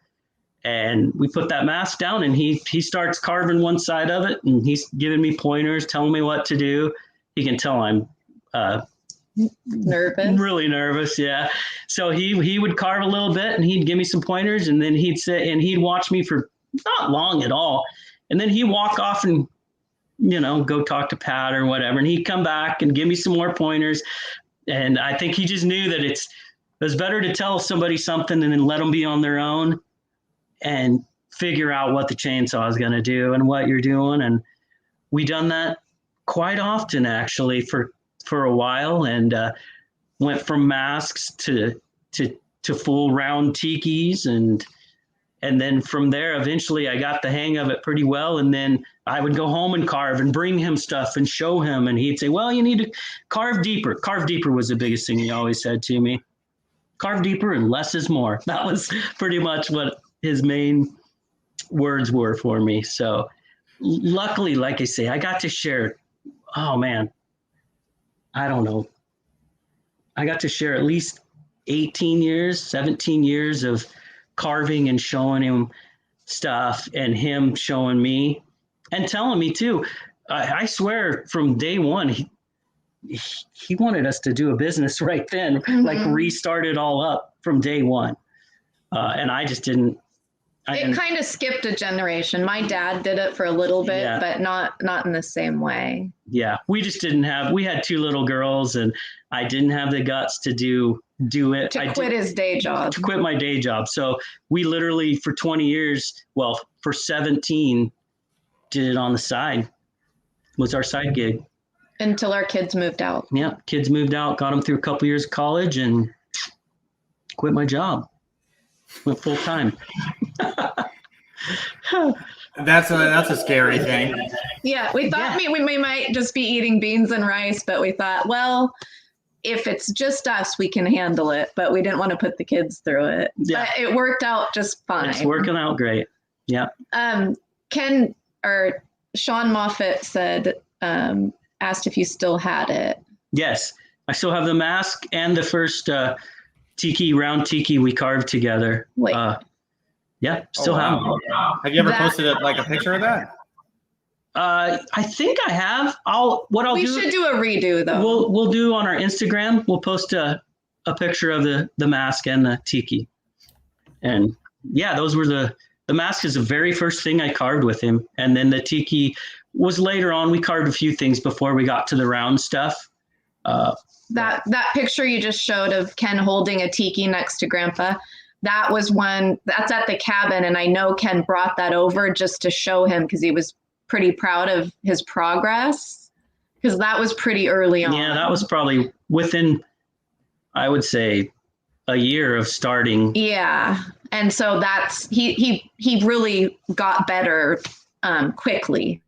And we put that mask down, and he starts carving one side of it, and he's giving me pointers, telling me what to do. He can tell I'm nervous. Really nervous, yeah. So he would carve a little bit, and he'd give me some pointers, and then he'd sit and he'd watch me for not long at all. And then he'd walk off and, go talk to Pat or whatever. And he'd come back and give me some more pointers. And I think he just knew that it was better to tell somebody something and then let them be on their own and figure out what the chainsaw is going to do and what you're doing. And we done that quite often, actually, for a while, and went from masks to full round tikis. And then from there, eventually I got the hang of it pretty well. And then I would go home and carve and bring him stuff and show him. And he'd say, well, you need to carve deeper. Carve deeper was the biggest thing he always said to me. Carve deeper and less is more. That was pretty much what his main words were for me. So luckily, like I say, I got to share, oh man, I don't know, I got to share at least 18 years, 17 years of carving and showing him stuff, and him showing me and telling me too. I swear from day one, he wanted us to do a business right then, like restart it all up from day one. And I just didn't. It kind of skipped a generation. My dad did it for a little bit, but not in the same way. Yeah, we just didn't have. We had 2 little girls, and I didn't have the guts to do it. To quit his day job. To quit my day job. So we literally for 20 years, well, for 17, did it on the side. Was our side gig until our kids moved out. Yeah, kids moved out, got them through a couple years of college, and quit my job. Went full time. That's a scary thing. Yeah, we thought we might just be eating beans and rice, but we thought, well, if it's just us, we can handle it. But we didn't want to put the kids through it. Yeah. But it worked out just fine. It's working out great. Yeah. Sean Moffat said, asked if you still had it. Yes, I still have the mask and the first round tiki we carved together. Wait. Yeah, still have them. Have you ever posted a picture of that? I think I have. We should do a redo though. We'll do on our Instagram. We'll post a picture of the mask and the tiki. And yeah, those were the mask is the very first thing I carved with him. And then the tiki was later on. We carved a few things before we got to the round stuff. That picture you just showed of Ken holding a tiki next to Grandpa, that's at the cabin. And I know Ken brought that over just to show him because he was pretty proud of his progress, because that was pretty early on. Yeah, that was probably within, I would say, a year of starting. Yeah. And so he really got better quickly.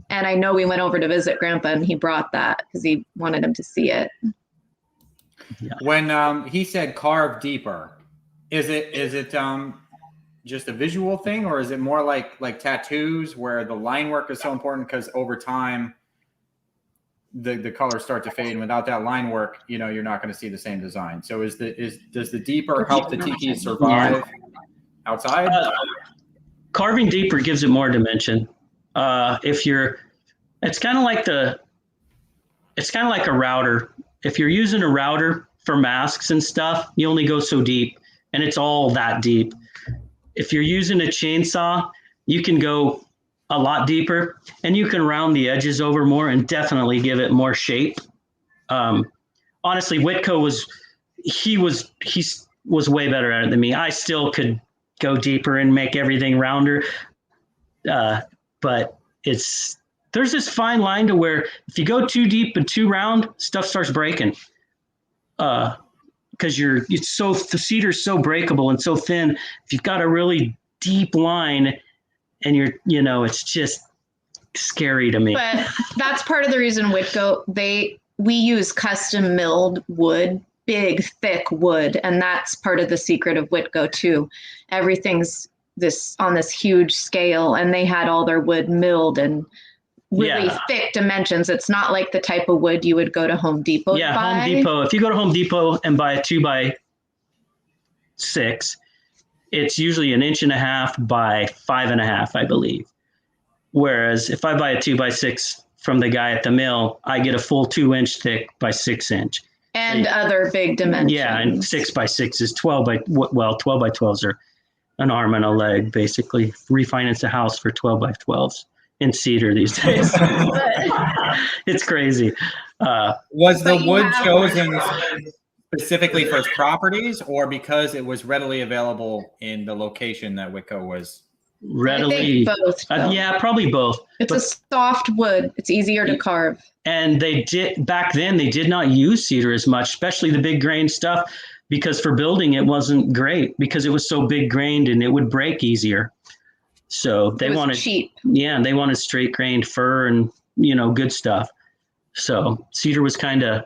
And I know we went over to visit Grandpa and he brought that because he wanted him to see it. Yeah. When he said carve deeper, is it just a visual thing, or is it more like tattoos where the line work is so important because over time the colors start to fade, and without that line work, you're not going to see the same design. So does the deeper help the tiki survive outside? Carving deeper gives it more dimension. It's kind of like a router. If you're using a router for masks and stuff, you only go so deep, and it's all that deep. If you're using a chainsaw, you can go a lot deeper, and you can round the edges over more and definitely give it more shape. Honestly, Witco was way better at it than me. I still could go deeper and make everything rounder. But there's this fine line to where if you go too deep and too round, stuff starts breaking. Because the cedar's so breakable and so thin. If you've got a really deep line and it's just scary to me. But that's part of the reason Witco, we use custom milled wood, big, thick wood. And that's part of the secret of Witco too. Everything's on this huge scale, and they had all their wood milled and really thick dimensions. It's not like the type of wood you would go to Home Depot to buy. Home Depot. If you go to Home Depot and buy a 2x6, it's usually 1.5 inches by 5.5, I believe. Whereas if I buy a 2x6 from the guy at the mill, I get a full 2-inch thick by 6-inch. And other big dimensions. Yeah, and 6x6 is 12 by 12s are an arm and a leg, basically. Refinance a house for 12x12s. In cedar these days. It's crazy. Was the wood chosen specifically for its properties, or because it was readily available in the location that Witco was? Readily. I think both. Yeah, probably both. It's a soft wood. It's easier to carve. And back then they did not use cedar as much, especially the big grain stuff, because for building it wasn't great because it was so big grained and it would break easier. So they wanted cheap. Yeah, they wanted straight grained fir and good stuff. So cedar was kind of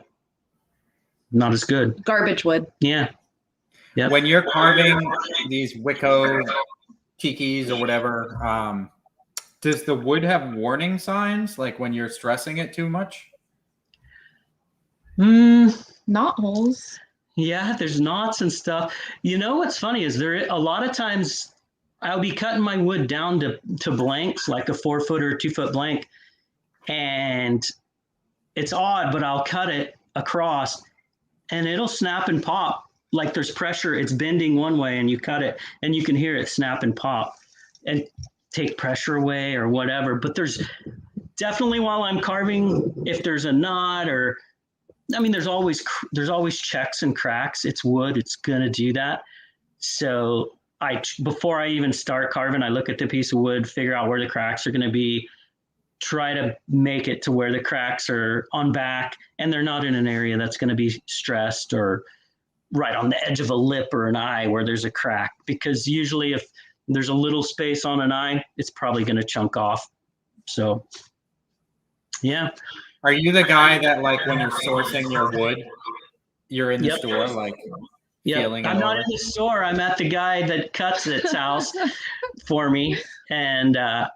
not as good. Garbage wood. Yeah. Yeah. When you're carving these Witco tikis or whatever, does the wood have warning signs, like when you're stressing it too much? knot holes. Yeah, there's knots and stuff. You know what's funny is a lot of times I'll be cutting my wood down to blanks, like a 4 foot or 2 foot blank. And it's odd, but I'll cut it across and it'll snap and pop. Like there's pressure, it's bending one way and you cut it and you can hear it snap and pop and take pressure away or whatever. But there's definitely, while I'm carving, if there's a knot or, I mean, there's always checks and cracks. It's wood, it's gonna do that. So before I even start carving, I look at the piece of wood, figure out where the cracks are gonna be, try to make it to where the cracks are on back and they're not in an area that's gonna be stressed or right on the edge of a lip or an eye where there's a crack. Because usually if there's a little space on an eye, it's probably gonna chunk off. So, yeah. Are you the guy that, like, when you're sourcing your wood, you're in the store, like, feeling it I'm not over? in the store. I'm at the guy that cuts its house for me. And I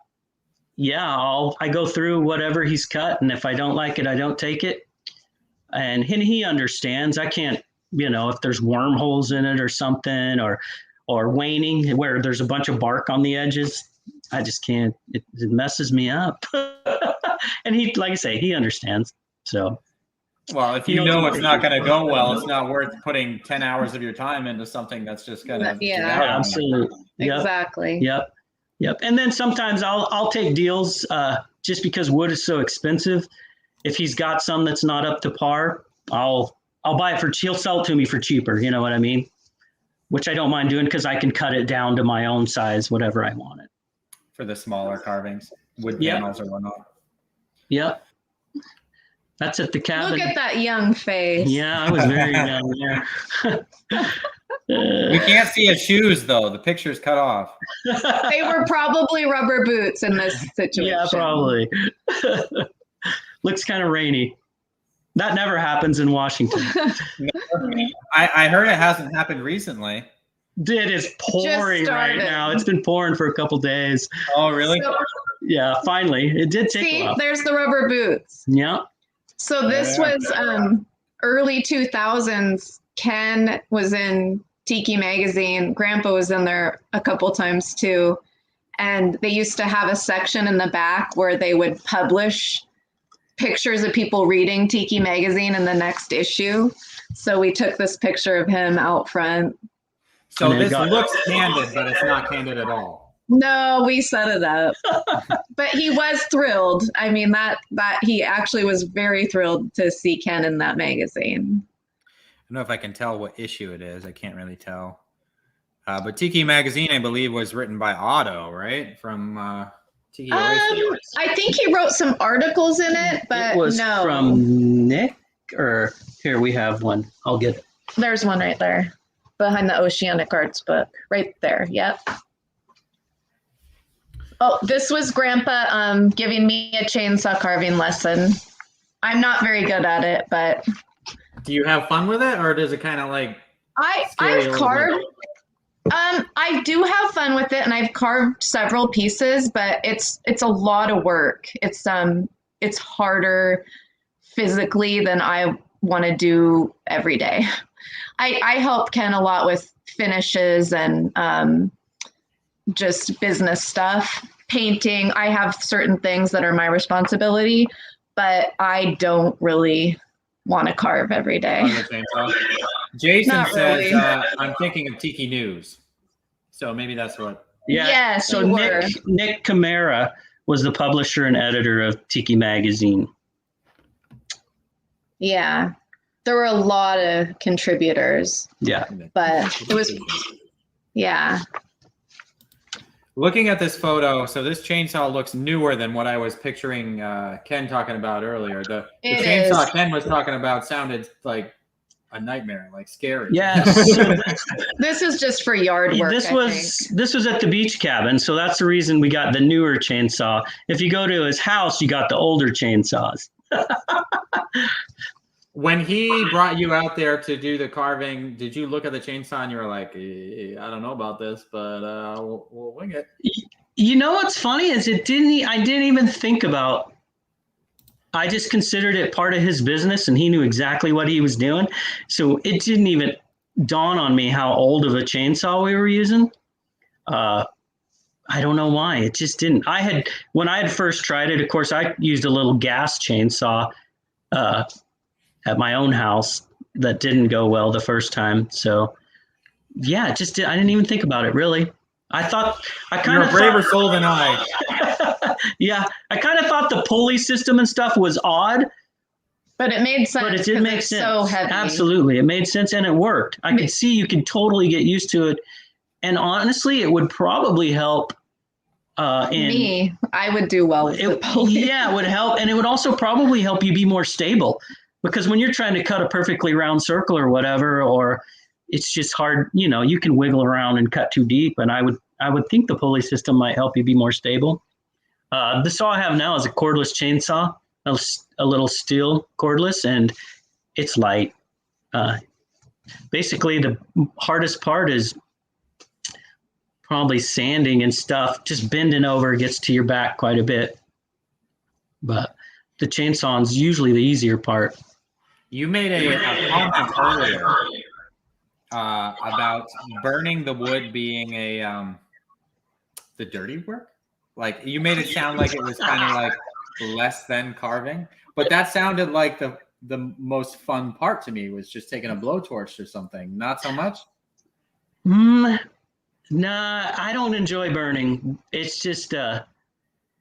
go through whatever he's cut. And if I don't like it, I don't take it. And he understands. I can't, if there's wormholes in it or something or waning where there's a bunch of bark on the edges, I just can't, it messes me up. And he, like I say, he understands. So, well, if you know it's not going to go well, it's not worth putting 10 hours of your time into something that's just going to. Yeah, absolutely. Yep. Exactly. Yep. And then sometimes I'll take deals just because wood is so expensive. If he's got some that's not up to par, I'll buy it he'll sell it to me for cheaper. You know what I mean? Which I don't mind doing because I can cut it down to my own size, whatever I want it. For the smaller carvings, wood panels or whatnot. Yep. That's at the cabin. Look at that young face. Yeah, I was very young there. We can't see his shoes, though. The picture's cut off. They were probably rubber boots in this situation. Yeah, probably. Looks kind of rainy. That never happens in Washington. I heard it hasn't happened recently. It is pouring right now. It's been pouring for a couple days. Oh, really? Yeah, finally. It did take a while. There's the rubber boots. Yeah. So this was early 2000s. Ken was in Tiki magazine. Grandpa was in there a couple times too. And they used to have a section in the back where they would publish pictures of people reading Tiki magazine in the next issue. So we took this picture of him out front. So this looks candid, but it's not candid at all. No, we set it up. But he was thrilled. I mean, that he actually was very thrilled to see Ken in that magazine. I don't know if I can tell what issue it is. I can't really tell. But Tiki magazine, I believe, was written by Otto, right? From Tiki Oasis. I think he wrote some articles in it, but it was no. From Nick, or here we have one. I'll get it. There's one right there behind the Oceanic Arts book. Right there. Yep. Oh, this was Grandpa giving me a chainsaw carving lesson. I'm not very good at it, but. Do you have fun with it, or does it kind of like? I've carved. I do have fun with it, and I've carved several pieces, but it's a lot of work. It's harder physically than I want to do every day. I help Ken a lot with finishes and just business stuff, painting. I have certain things that are my responsibility, but I don't really want to carve every day. Jason Not says, really. I'm thinking of Tiki News. So maybe that's what. Yeah. Yes, so you were. Nick Camara was the publisher and editor of Tiki magazine. Yeah. There were a lot of contributors. Yeah. But it was, yeah. Looking at this photo, so this chainsaw looks newer than what I was picturing Ken talking about earlier. The chainsaw Ken was talking about sounded like a nightmare, like scary. Yes. This is just for yard work. This was at the beach cabin, so that's the reason we got the newer chainsaw. If you go to his house, you got the older chainsaws. When he brought you out there to do the carving, did you look at the chainsaw and you were like, I don't know about this, but we'll wing it? You know what's funny is I didn't even think about I just considered it part of his business, and he knew exactly what he was doing. So it didn't even dawn on me how old of a chainsaw we were using. I don't know why. It just didn't. When I had first tried it, of course, I used a little gas chainsaw at my own house that didn't go well the first time. So yeah, I didn't even think about it really. I kind You're a braver soul than I. Yeah, I kind of thought the pulley system and stuff was odd. But it made sense. But it did make sense. So heavy. Absolutely. It made sense and it worked. I could see you could totally get used to it. And honestly, it would probably help. Me, I would do well with the pulley. Yeah, it would help. And it would also probably help you be more stable. Because when you're trying to cut a perfectly round circle or whatever, or it's just hard, you can wiggle around and cut too deep. And I would think the pulley system might help you be more stable. The saw I have now is a cordless chainsaw, a little steel cordless, and it's light. Basically, the hardest part is probably sanding and stuff. Just bending over gets to your back quite a bit. But the chainsaw is usually the easier part. You made a comment earlier about burning the wood being the dirty work. Like you made it sound like it was kind of like less than carving, but that sounded like the most fun part to me was just taking a blowtorch or something. Not so much. Nah, I don't enjoy burning. It's just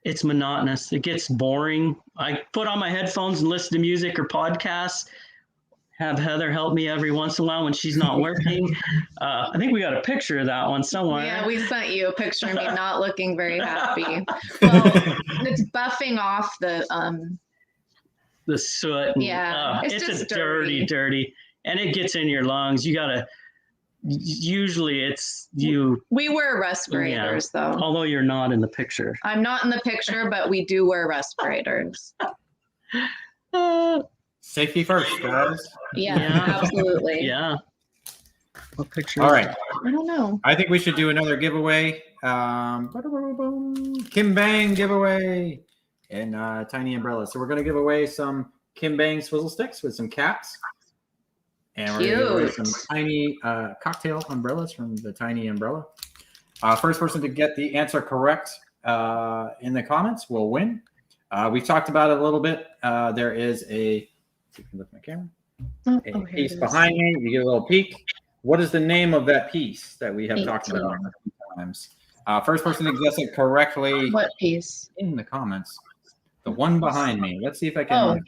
it's monotonous. It gets boring. I put on my headphones and listen to music or podcasts. Have Heather help me every once in a while when she's not working. I think we got a picture of that one somewhere. Yeah, we sent you a picture of me not looking very happy. Well, it's buffing off the soot. Yeah, it's just dirty, and it gets in your lungs. You gotta. Usually, it's you. We wear respirators though. Although you're not in the picture. I'm not in the picture, but we do wear respirators. Safety first, guys. Yeah, absolutely. Yeah. What picture? All right. I don't know. I think we should do another giveaway. Kim Bang giveaway and tiny umbrellas. So we're going to give away some Kim Bang swizzle sticks with some caps. And we're going to give away some tiny cocktail umbrellas from the Tiny Umbrella. First person to get the answer correct in the comments will win. We've talked about it a little bit. There is a look at my camera. A piece behind me. You get a little peek. What is the name of that piece that we have talked about a few times? First person to guess it correctly. What piece? In the comments. The one behind me. Let's see if I can.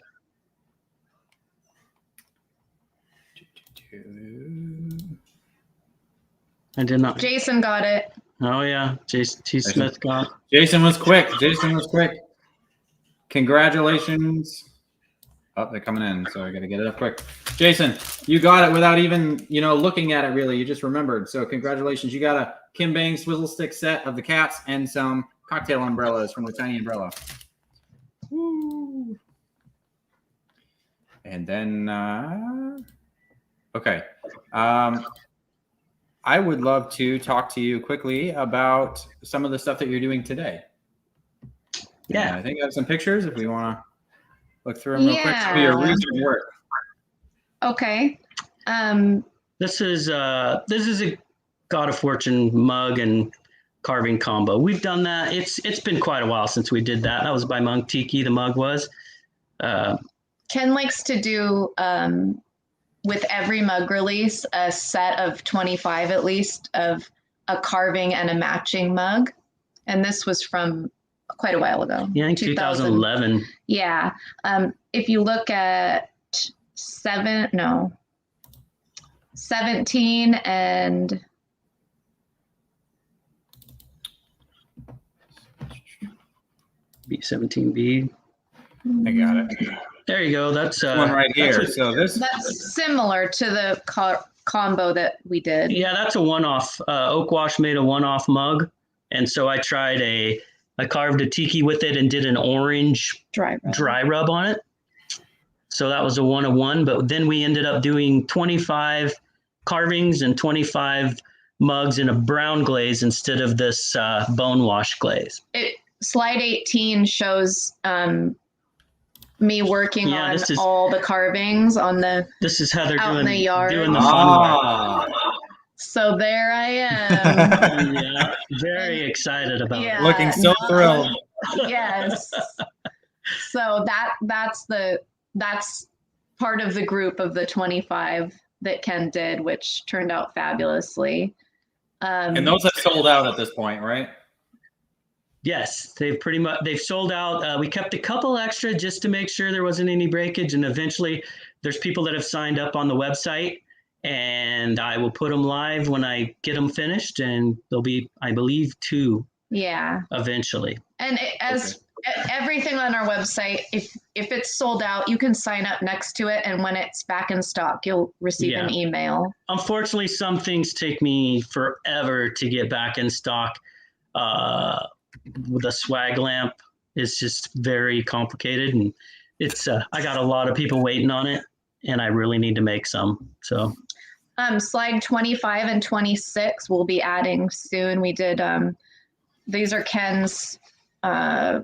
I did not. Jason got it. Oh yeah, Jason T. Smith got it. Jason was quick. Congratulations. Oh, they're coming in, so I got to get it up quick. Jason, you got it without even, looking at it really. You just remembered. So congratulations. You got a Kim Bang swizzle stick set of the cats and some cocktail umbrellas from the Tiny Umbrella. Woo. And then, okay. I would love to talk to you quickly about some of the stuff that you're doing today. Yeah. And I think I have some pictures if we want to look through them real quick. Some of your recent work. Okay. This is a God of Fortune mug and carving combo. We've done that. It's been quite a while since we did that. That was by Monk Tiki. The mug was. Ken likes to do with every mug release a set of 25 at least of a carving and a matching mug, and this was from quite a while ago. Yeah, I think 2011. Yeah. If you look at 17 and B17B. I got it. There you go. That's one right here. So that's similar to the combo that we did. Yeah, that's a one-off. Oak Wash made a one-off mug, and so I tried I carved a tiki with it and did an orange dry rub on it. So that was a 1-of-1, but then we ended up doing 25 carvings and 25 mugs in a brown glaze instead of this bone wash glaze. Slide 18 shows me working on all the carvings on the. This is Heather out in the yard. doing the fun work. So there I am. Yeah, very excited about it. Looking so thrilled. Yes. So that's part of the group of the 25 that Ken did, which turned out fabulously. And those have sold out at this point, right? Yes, they've sold out. We kept a couple extra just to make sure there wasn't any breakage, and eventually there's people that have signed up on the website, and I will put them live when I get them finished, and there'll be, I believe, 2 eventually. And everything on our website, if it's sold out, you can sign up next to it, and when it's back in stock, you'll receive an email. Unfortunately, some things take me forever to get back in stock. The swag lamp is just very complicated, and it's I got a lot of people waiting on it, and I really need to make some. So slide 25 and 26 we'll be adding soon. We did these are Ken's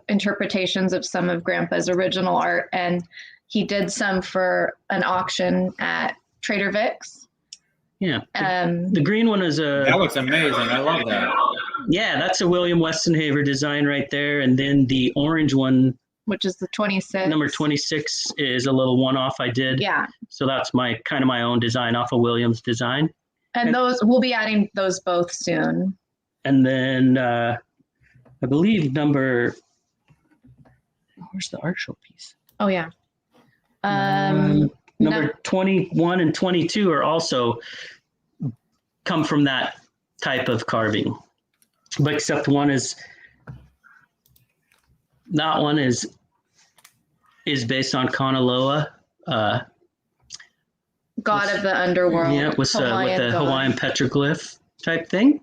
interpretations of some of Grandpa's original art, and he did some for an auction at Trader Vic's. Yeah, the green one is that looks amazing. I love that. Yeah, that's a William Westenhaver design right there. And then the orange one, which is the 26. Number 26 is a little one-off I did. Yeah. So that's my own design off of William's design. And those, we'll be adding those both soon. And then I believe where's the art show piece? Oh, yeah. Number 21 and 22 are also come from that type of carving. But except that one is based on Kanaloa, god of the underworld. Yeah, with the Hawaiian petroglyph type thing.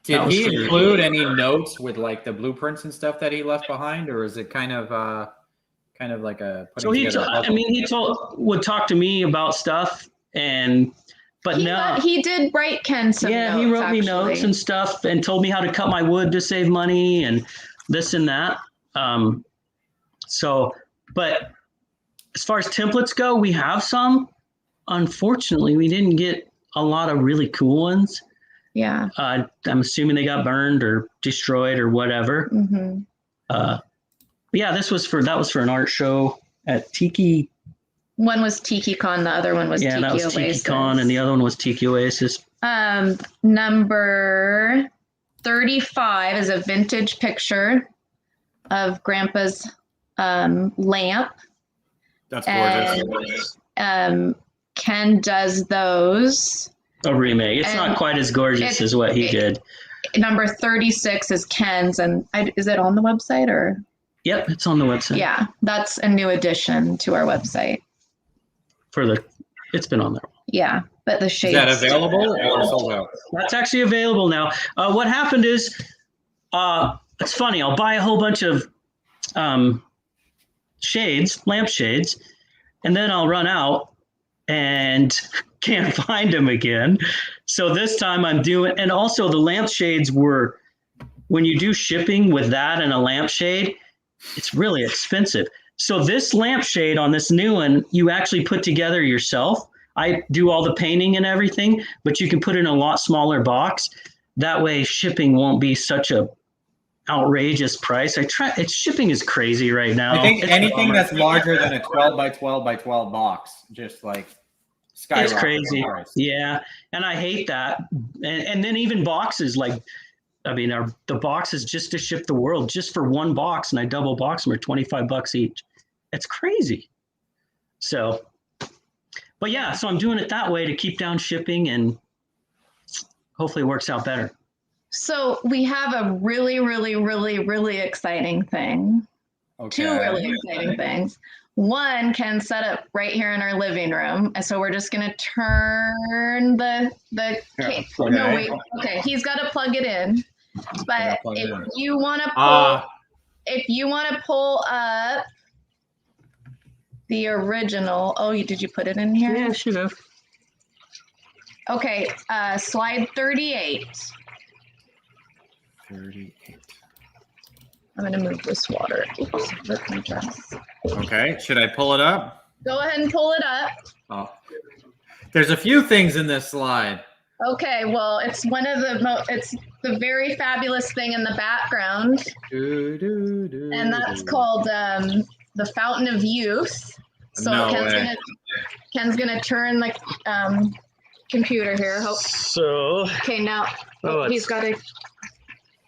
Did he include any notes with like the blueprints and stuff that he left behind, or is it kind of like a? So he would talk to me about stuff, but he did write Ken some notes. He wrote me notes and stuff and told me how to cut my wood to save money and this and that. But as far as templates go, we have some. Unfortunately, we didn't get a lot of really cool ones. Yeah. I'm assuming they got burned or destroyed or whatever. Mm-hmm. That was for an art show at Tiki. One was Tiki Con, the other one was Tiki Oasis. Yeah, that was Tiki Con, and the other one was Tiki Oasis. Number 35 is a vintage picture of Grandpa's lamp. That's gorgeous. And, Ken does those. A remake. It's not quite as gorgeous as what he did. Number 36 is Ken's, and is it on the website or? Yep, it's on the website. Yeah, that's a new addition to our website. It's been on there. Yeah, but the shades. Is that available or sold out? That's actually available now. What happened is, it's funny. I'll buy a whole bunch of lamp shades, and then I'll run out and can't find them again. So this time and also the lampshades were, when you do shipping with that and a lampshade, it's really expensive. So this lampshade on this new one, you actually put together yourself. I do all the painting and everything, but you can put it in a lot smaller box. That way shipping won't be such a outrageous price. Shipping is crazy right now. I think anything that's larger than a 12 by 12 by 12 box, just like skyrockets. It's crazy. Yeah. And I hate that. And then even boxes, the boxes just to ship the world, just for one box, and I double box them, are $25 each. It's crazy. So I'm doing it that way to keep down shipping, and hopefully it works out better. So we have a really, really, really, really exciting thing. Okay. 2 really exciting things. One can set up right here in our living room. And so we're just going to turn Okay, he's got to plug it in. But if you want to pull up the original, did you put it in here? Yeah, I should have. Okay, slide 38. 38. I'm gonna move this water. Oops, rip my dress. Okay, should I pull it up? Go ahead and pull it up. Oh, there's a few things in this slide. Okay, well, it's one of the it's the very fabulous thing in the background, and that's called the Fountain of Youth. So No Ken's way. gonna turn the computer here. So, Okay, now he's it's got to.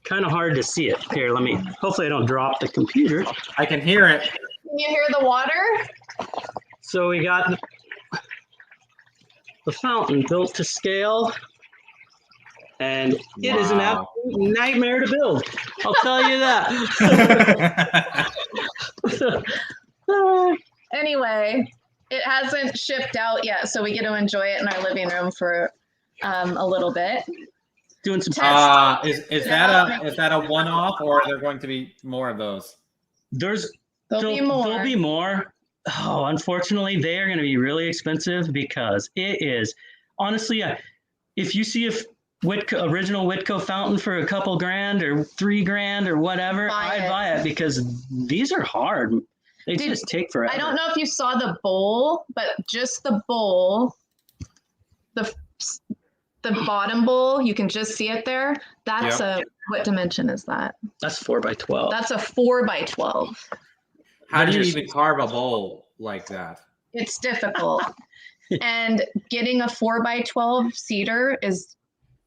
kind of hard to see it. Here, let me, hopefully I don't drop the computer. I can hear it. Can you hear the water? So we got the fountain built to scale, and it is an Wow. absolute nightmare to build. I'll tell you that. Anyway, it hasn't shipped out yet, so we get to enjoy it in our living room for a little bit. Doing some Is that a one-off, or are there going to be more of those? There'll be more. There'll be more. Oh, unfortunately, they are going to be really expensive because it is honestly, if you see a original Witco fountain for a couple grand or $3,000 or whatever, I'd buy it because these are hard. They just take forever. I don't know if you saw the bowl, but just the bowl, the bottom bowl, you can just see it there. That's what dimension is that? That's 4x12. That's a 4x12. How do you even carve a bowl like that? It's difficult. And getting a 4x12 cedar is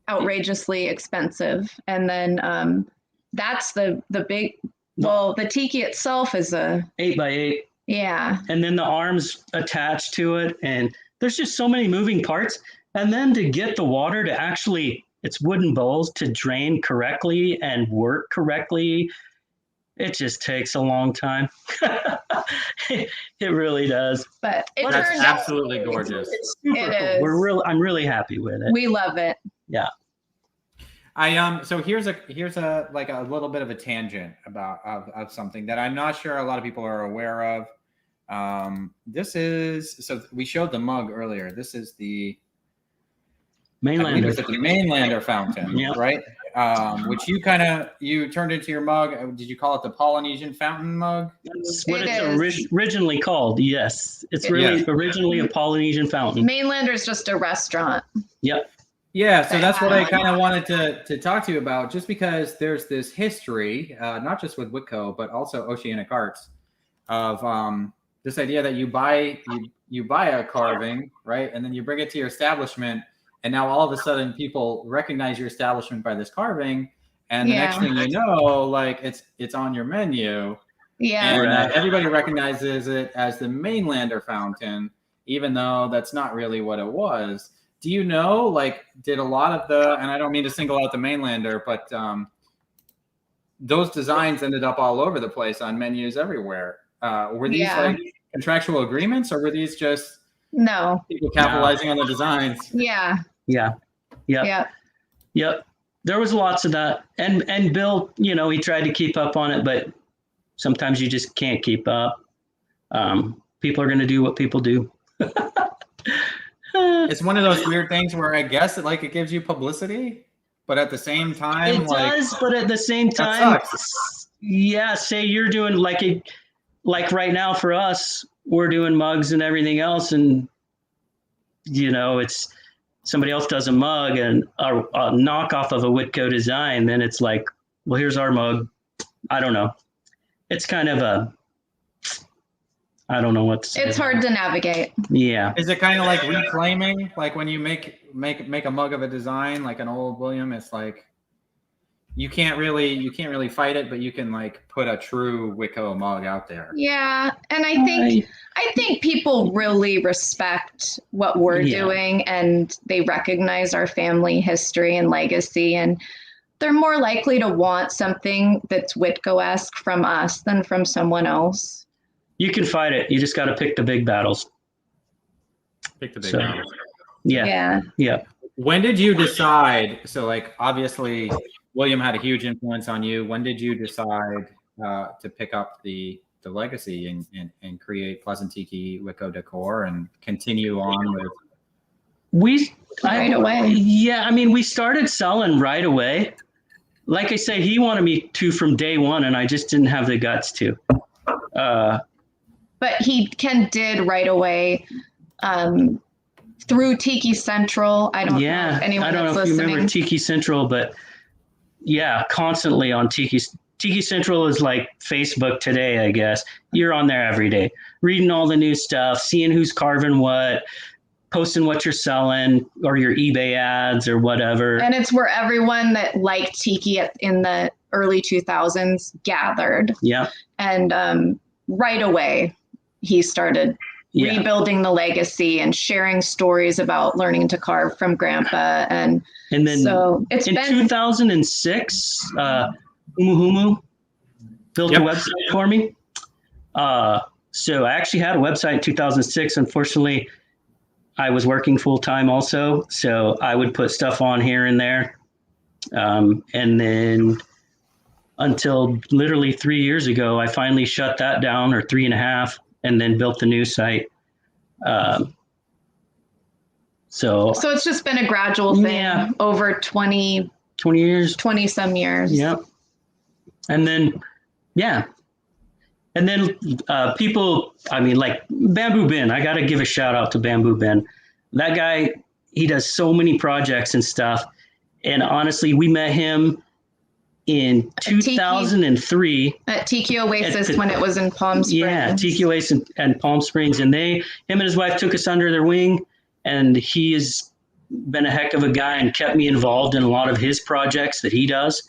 outrageously expensive. And then that's the big, well, the tiki itself is a 8x8. Yeah. And then the arms attached to it. And there's just so many moving parts. And then to get the water to actually, it's wooden bowls to drain correctly and work correctly, it just takes a long time. It really does. But it That's turned absolutely gorgeous. It's super It cool. is. I'm really happy with it. We love it. Yeah. So here's a like a little bit of a tangent of something that I'm not sure a lot of people are aware of. This is, so we showed the mug earlier. This is the Mainlander. the Mainlander fountain, Yep. right? Which you turned into your mug. Did you call it the Polynesian fountain mug? That's what It it's is. originally called. Yes. It's really originally a Polynesian fountain. Mainlander is just a restaurant. Yep. Yeah, so that's what I kind of wanted to talk to you about, just because there's this history, not just with Witco, but also Oceanic Arts, of this idea that you buy a carving, right, and then you bring it to your establishment, and now all of a sudden people recognize your establishment by this carving, and the next thing you know, like it's on your menu, Yeah. and everybody recognizes it as the Mainlander fountain, even though that's not really what it was. Do you know, like, did a lot of and I don't mean to single out the Mainlander, but those designs ended up all over the place on menus everywhere. Were these like contractual agreements, or were these just people capitalizing on the designs? Yeah. Yeah. Yep. Yep. There was lots of that. And Bill, he tried to keep up on it, but sometimes you just can't keep up. People are going to do what people do. It's one of those weird things where I guess it gives you publicity, but at the same time, it does. But at the same time, yeah. Say you're doing like right now for us, we're doing mugs and everything else, and it's somebody else does a mug and a knockoff of a Witco design. Then it's like, well, here's our mug. I don't know. It's kind of I don't know what to say. It's hard to navigate. Yeah. Is it kind of like reclaiming? Like when you make a mug of a design, like an old William, it's like you can't really fight it, but you can like put a true Witco mug out there. Yeah, and I think people really respect what we're doing, and they recognize our family history and legacy, and they're more likely to want something that's Witco-esque from us than from someone else. You can fight it. You just got to pick the big battles. Pick the big battles. Yeah. When did you decide? So, like, obviously, William had a huge influence on you. When did you decide to pick up the legacy and create Pleasant Tiki Witco Decor and continue on with? Right away. Yeah, I mean, we started selling right away. like I say, he wanted me to from day one, and I just didn't have the guts to. But Ken did right away through Tiki Central. I don't know if anyone I don't know if listening. you remember Tiki Central, but yeah, constantly on Tiki. Tiki Central is like Facebook today, I guess. You're on there every day, reading all the new stuff, seeing who's carving what, posting what you're selling or your eBay ads or whatever. And it's where everyone that liked Tiki in the early 2000s gathered. Yeah. And right away, he started rebuilding the legacy and sharing stories about learning to carve from Grandpa. And then so it's in 2006, Humu built a website for me. So I actually had a website in 2006. Unfortunately, I was working full time also, so I would put stuff on here and there. And then until literally 3 years ago, I finally shut that down, or 3.5, and then built the new site. So it's just been a gradual thing over 20 years, 20 some years. Yep. And then, people, I mean, like Bamboo Ben, I got to give a shout out to Bamboo Ben. That guy, he does so many projects and stuff. And honestly, we met him in 2003 at Tiki Oasis when it was in Palm Springs. Yeah, Tiki Oasis and Palm Springs. And him and his wife took us under their wing, and he has been a heck of a guy and kept me involved in a lot of his projects that he does.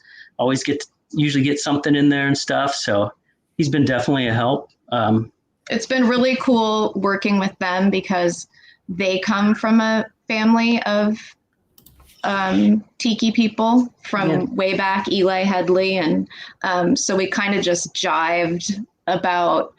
Usually get something in there and stuff. So he's been definitely a help. It's been really cool working with them because they come from a family of Tiki people from way back, Eli Headley. And so we kind of just jived about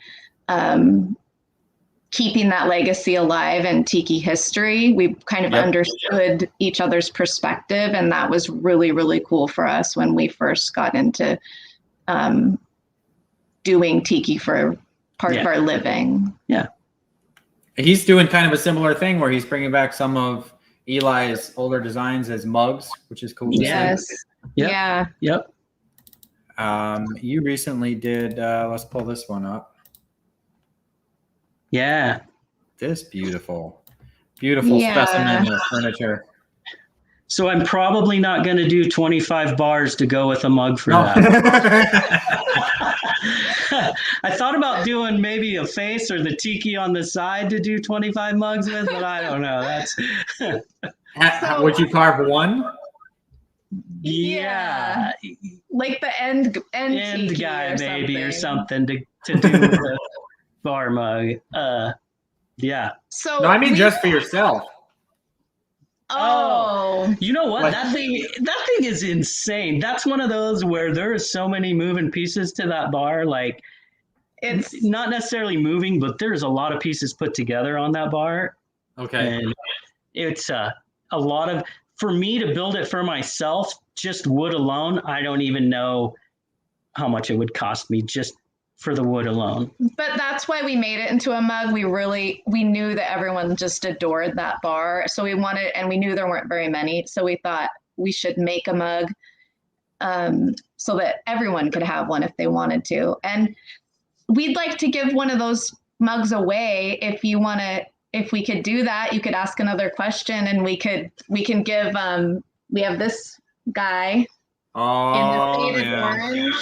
keeping that legacy alive and Tiki history. We kind of understood each other's perspective, and that was really, really cool for us when we first got into doing Tiki for part of our living. Yeah. He's doing kind of a similar thing where he's bringing back some of Eli's older designs as mugs, which is cool. Yes. Yep. Yeah. Yep. You recently did, let's pull this one up. Yeah. This beautiful specimen of furniture. So I'm probably not going to do 25 bars to go with a mug for that. I thought about doing maybe a face or the Tiki on the side to do 25 mugs with, but I don't know. Would you carve one? Yeah. Like the end guy maybe or something to do the bar mug. Yeah. So no, I mean just for yourself. Oh, you know what? That thing is insane. That's one of those where there are so many moving pieces to that bar. Like, it's not necessarily moving, but there's a lot of pieces put together on that bar. Okay. And it's a lot of, for me to build it for myself, just wood alone, I don't even know how much it would cost me just for the wood alone. But that's why we made it into a mug. We knew that everyone just adored that bar. So we wanted, and we knew there weren't very many. So we thought we should make a mug so that everyone could have one if they wanted to. And we'd like to give one of those mugs away. If we could do that, you could ask another question and we can give, we have this guy in the faded orange.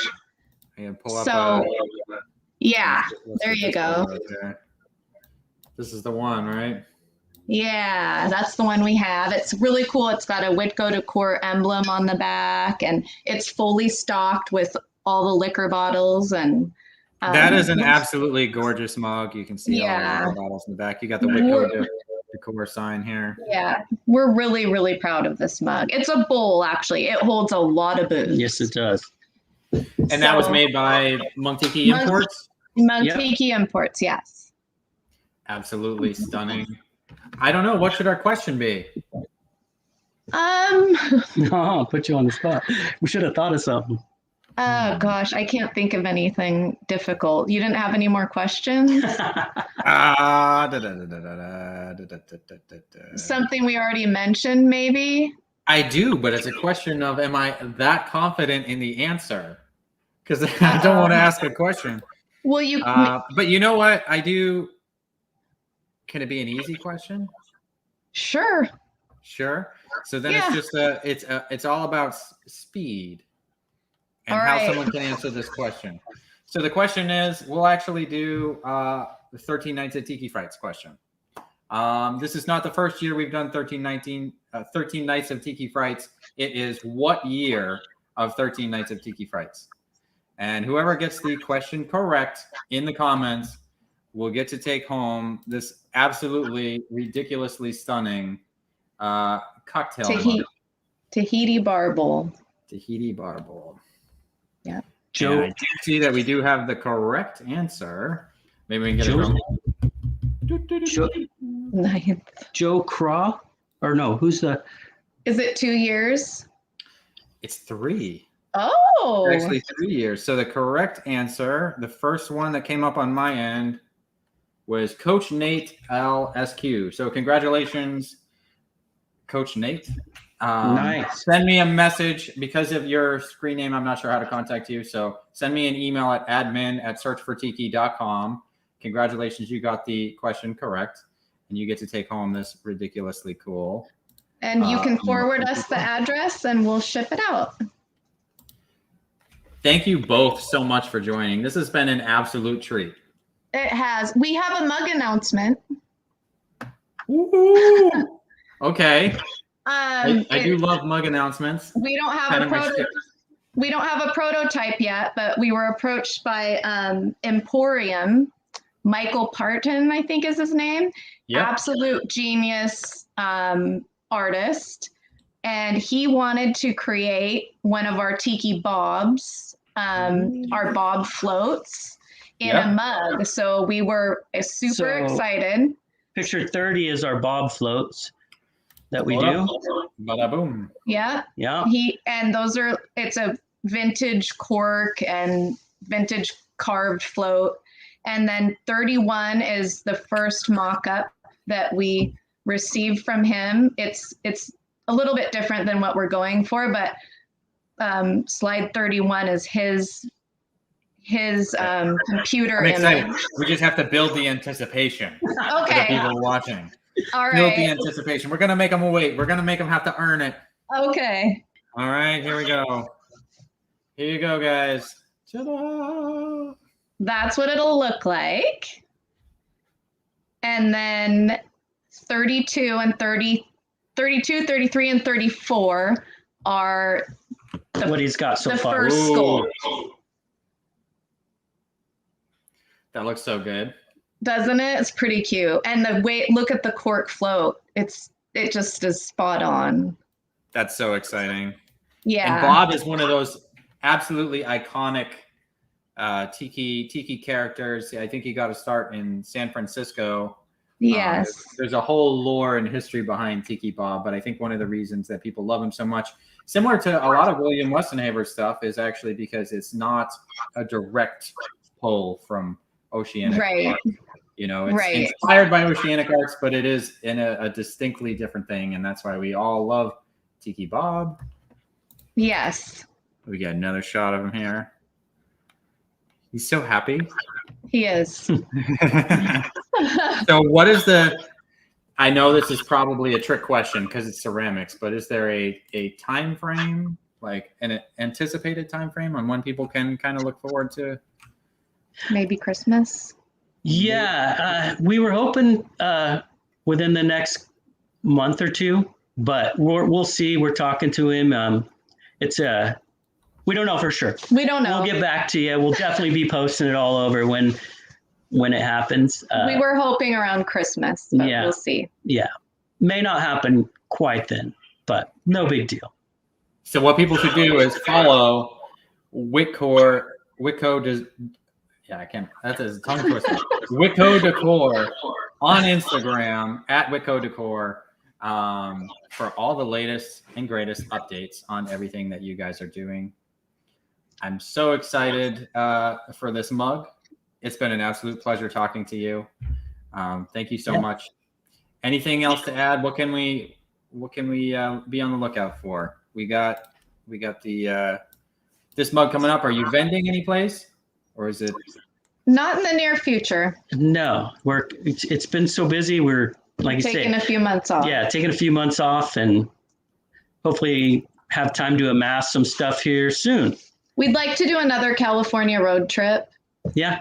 Pull up there you go. This is the one, right? Yeah, that's the one we have. It's really cool. It's got a Witco Decor emblem on the back, and it's fully stocked with all the liquor bottles. And that is an absolutely gorgeous mug. You can see all the liquor bottles in the back. You got the Witco Decor sign here. Yeah, we're really, really proud of this mug. It's a bowl, actually. It holds a lot of booze. Yes, it does. And that was made by Tiki Imports? Tiki Imports, yes. Absolutely stunning. I don't know. What should our question be? No, put you on the spot. We should have thought of something. Oh, gosh. I can't think of anything difficult. You didn't have any more questions? Something we already mentioned, maybe? I do, but it's a question of, am I that confident in the answer? Because I don't want to ask a question. Well, you. But you know what? I do. Can it be an easy question? Sure. Sure. So then it's just it's all about speed and all how right. someone can answer this question. So the question is, we'll actually do the 13 Nights of Tiki Frights question. This is not the first year we've done 13 Nights of Tiki Frights. It is what year of 13 Nights of Tiki Frights? And whoever gets the question correct in the comments will get to take home this absolutely ridiculously stunning cocktail mug. Tahiti bar bowl. Tahiti bar bowl. Yeah. Joe, and I do see that we do have the correct answer. Maybe we can get it wrong. Ninth. Joe Craw? Or no, who's the... Is it 2 years? It's 3. Oh. It's actually 3 years. So the correct answer, the first one that came up on my end, was Coach Nate LSQ. So congratulations, Coach Nate. Nice. Send me a message because of your screen name. I'm not sure how to contact you. So send me an email at admin@searchfortiki.com. Congratulations, you got the question correct. And you get to take home this ridiculously cool. And you can forward us the address and we'll ship it out. Thank you both so much for joining. This has been an absolute treat. It has. We have a mug announcement. Ooh. Okay. I do love mug announcements. We don't have a prototype yet, but we were approached by Emporium. Michael Parton, I think is his name. Yep. Absolute genius artist. And he wanted to create one of our Tiki Bobs, our Bob floats in a mug. So we were super excited. Picture 30 is our Bob floats that we do. Bada boom. Yeah. Yeah. It's a vintage cork and vintage carved float. And then 31 is the first mock-up that we received from him. It's a little bit different than what we're going for, but slide 31 is his computer image. We just have to build the anticipation for the people watching. All right. Build the anticipation. We're going to make them wait. We're going to make them have to earn it. Okay. All right, here we go. Here you go, guys. Ta-da! That's what it'll look like. And then 32, 33, and 34 are what he's got so the far. First sculpt. That looks so good. Doesn't it? It's pretty cute. And look at the cork float. It just is spot on. That's so exciting. Yeah. And Bob is one of those absolutely iconic tiki characters. I think he got a start in San Francisco. Yes. There's a whole lore and history behind Tiki Bob, but I think one of the reasons that people love him so much, similar to a lot of William Westenhaver stuff, is actually because it's not a direct pull from oceanic art. It's inspired by oceanic arts, but it is in a distinctly different thing, and that's why we all love Tiki Bob. Yes. We got another shot of him here. He's so happy. He is. So what is I know this is probably a trick question because it's ceramics, but is there a time frame, like an anticipated time frame on when people can kind of look forward to? Maybe Christmas. Yeah, we were hoping within the next month or two, but we'll see. We're talking to him. We don't know for sure. We don't know. We'll get back to you. We'll definitely be posting it all over when it happens. We were hoping around Christmas, but we'll see. Yeah, may not happen quite then, but no big deal. So what people should do is follow Witco Decor on Instagram at Witco Decor for all the latest and greatest updates on everything that you guys are doing. I'm so excited for this mug. It's been an absolute pleasure talking to you. Thank you so much. Anything else to add? What can we what can we be on the lookout for? We got the this mug coming up. Are you vending any place, or is it? Not in the near future. No, it's been so busy. We're like Taking a few months off. Yeah, taking a few months off, and hopefully have time to amass some stuff here soon. We'd like to do another California road trip. Yeah.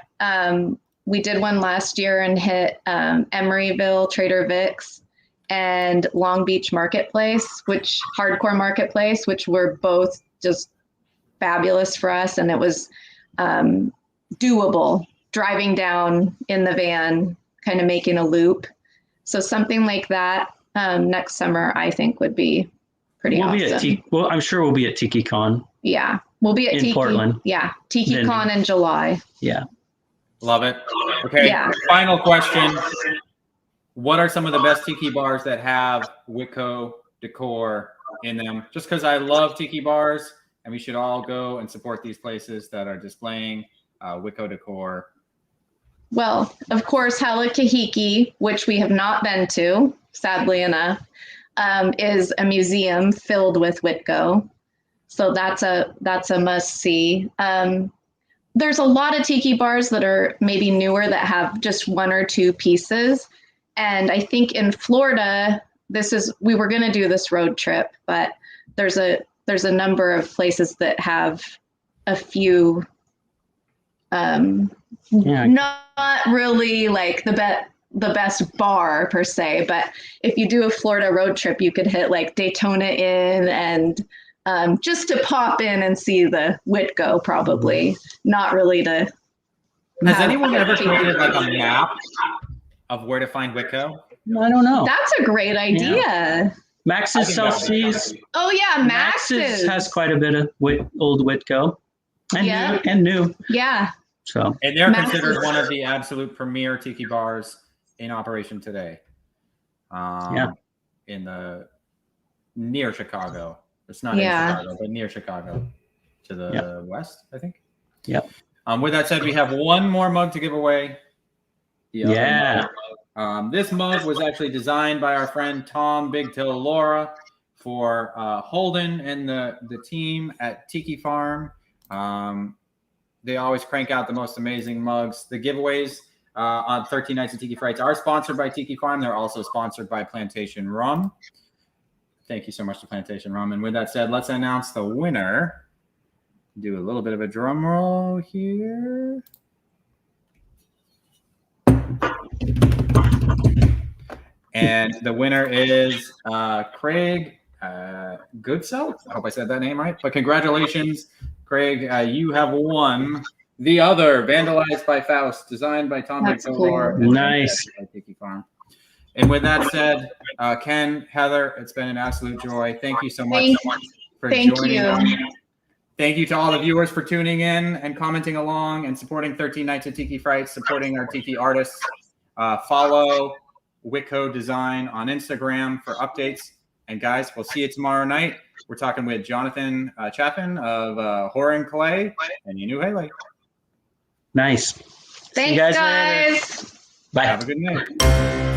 We did one last year and hit Emeryville, Trader Vic's, and Long Beach Marketplace, Hardcore Marketplace, which were both just fabulous for us. And it was doable, driving down in the van, kind of making a loop. So something like that next summer, I think would be pretty awesome. I'm sure we'll be at TikiCon. Yeah, we'll be at Portland. Yeah, TikiCon in July. Yeah. Love it. Okay, Yeah. Final question. What are some of the best tiki bars that have Witco Decor in them? Just because I love tiki bars, and we should all go and support these places that are displaying Witco Decor. Well, of course, Halakahiki, which we have not been to, sadly enough, is a museum filled with Witco. So that's a must-see. There's a lot of tiki bars that are maybe newer that have just one or two pieces. And I think in Florida, we were going to do this road trip, but there's a number of places that have a few, not really like the best bar per se, but if you do a Florida road trip, you could hit like Daytona Inn and just to pop in and see the Witco, probably not really to. Has anyone ever created like a map of where to find Witco? I don't know. That's a great idea. Yeah. Max's South Seas. Oh yeah, Max's has quite a bit of old Witco, and new. Yeah. So. And they're considered one of the absolute premier tiki bars in operation today. In the near Chicago. It's not in Chicago, but near Chicago, to the west, I think. Yep. With that said, we have one more mug to give away. Yeah. This mug was actually designed by our friend Tom Big Toe Laura for Holden and the team at Tiki Farm. They always crank out the most amazing mugs. The giveaways on 13 Nights of Tiki Frights are sponsored by Tiki Farm. They're also sponsored by Plantation Rum. Thank you so much to Plantation Rum. And with that said, let's announce the winner. Do a little bit of a drum roll here. And the winner is Craig Goodsell. I hope I said that name right. But congratulations, Craig. You have won the other Vandalized by Faust, designed by Tom McCullough. Cool. Nice. Tiki Farm. And with that said, Ken, Heather, it's been an absolute joy. Thank you so much for joining us. Thank you to all the viewers for tuning in and commenting along and supporting 13 Nights of Tiki Frights, supporting our tiki artists. Follow Witco Design on Instagram for updates. And guys, we'll see you tomorrow night. We're talking with Jonathan Chaffin of Horror and Clay and Yanu Haley. Nice. Thanks, guys. Bye. Have a good night.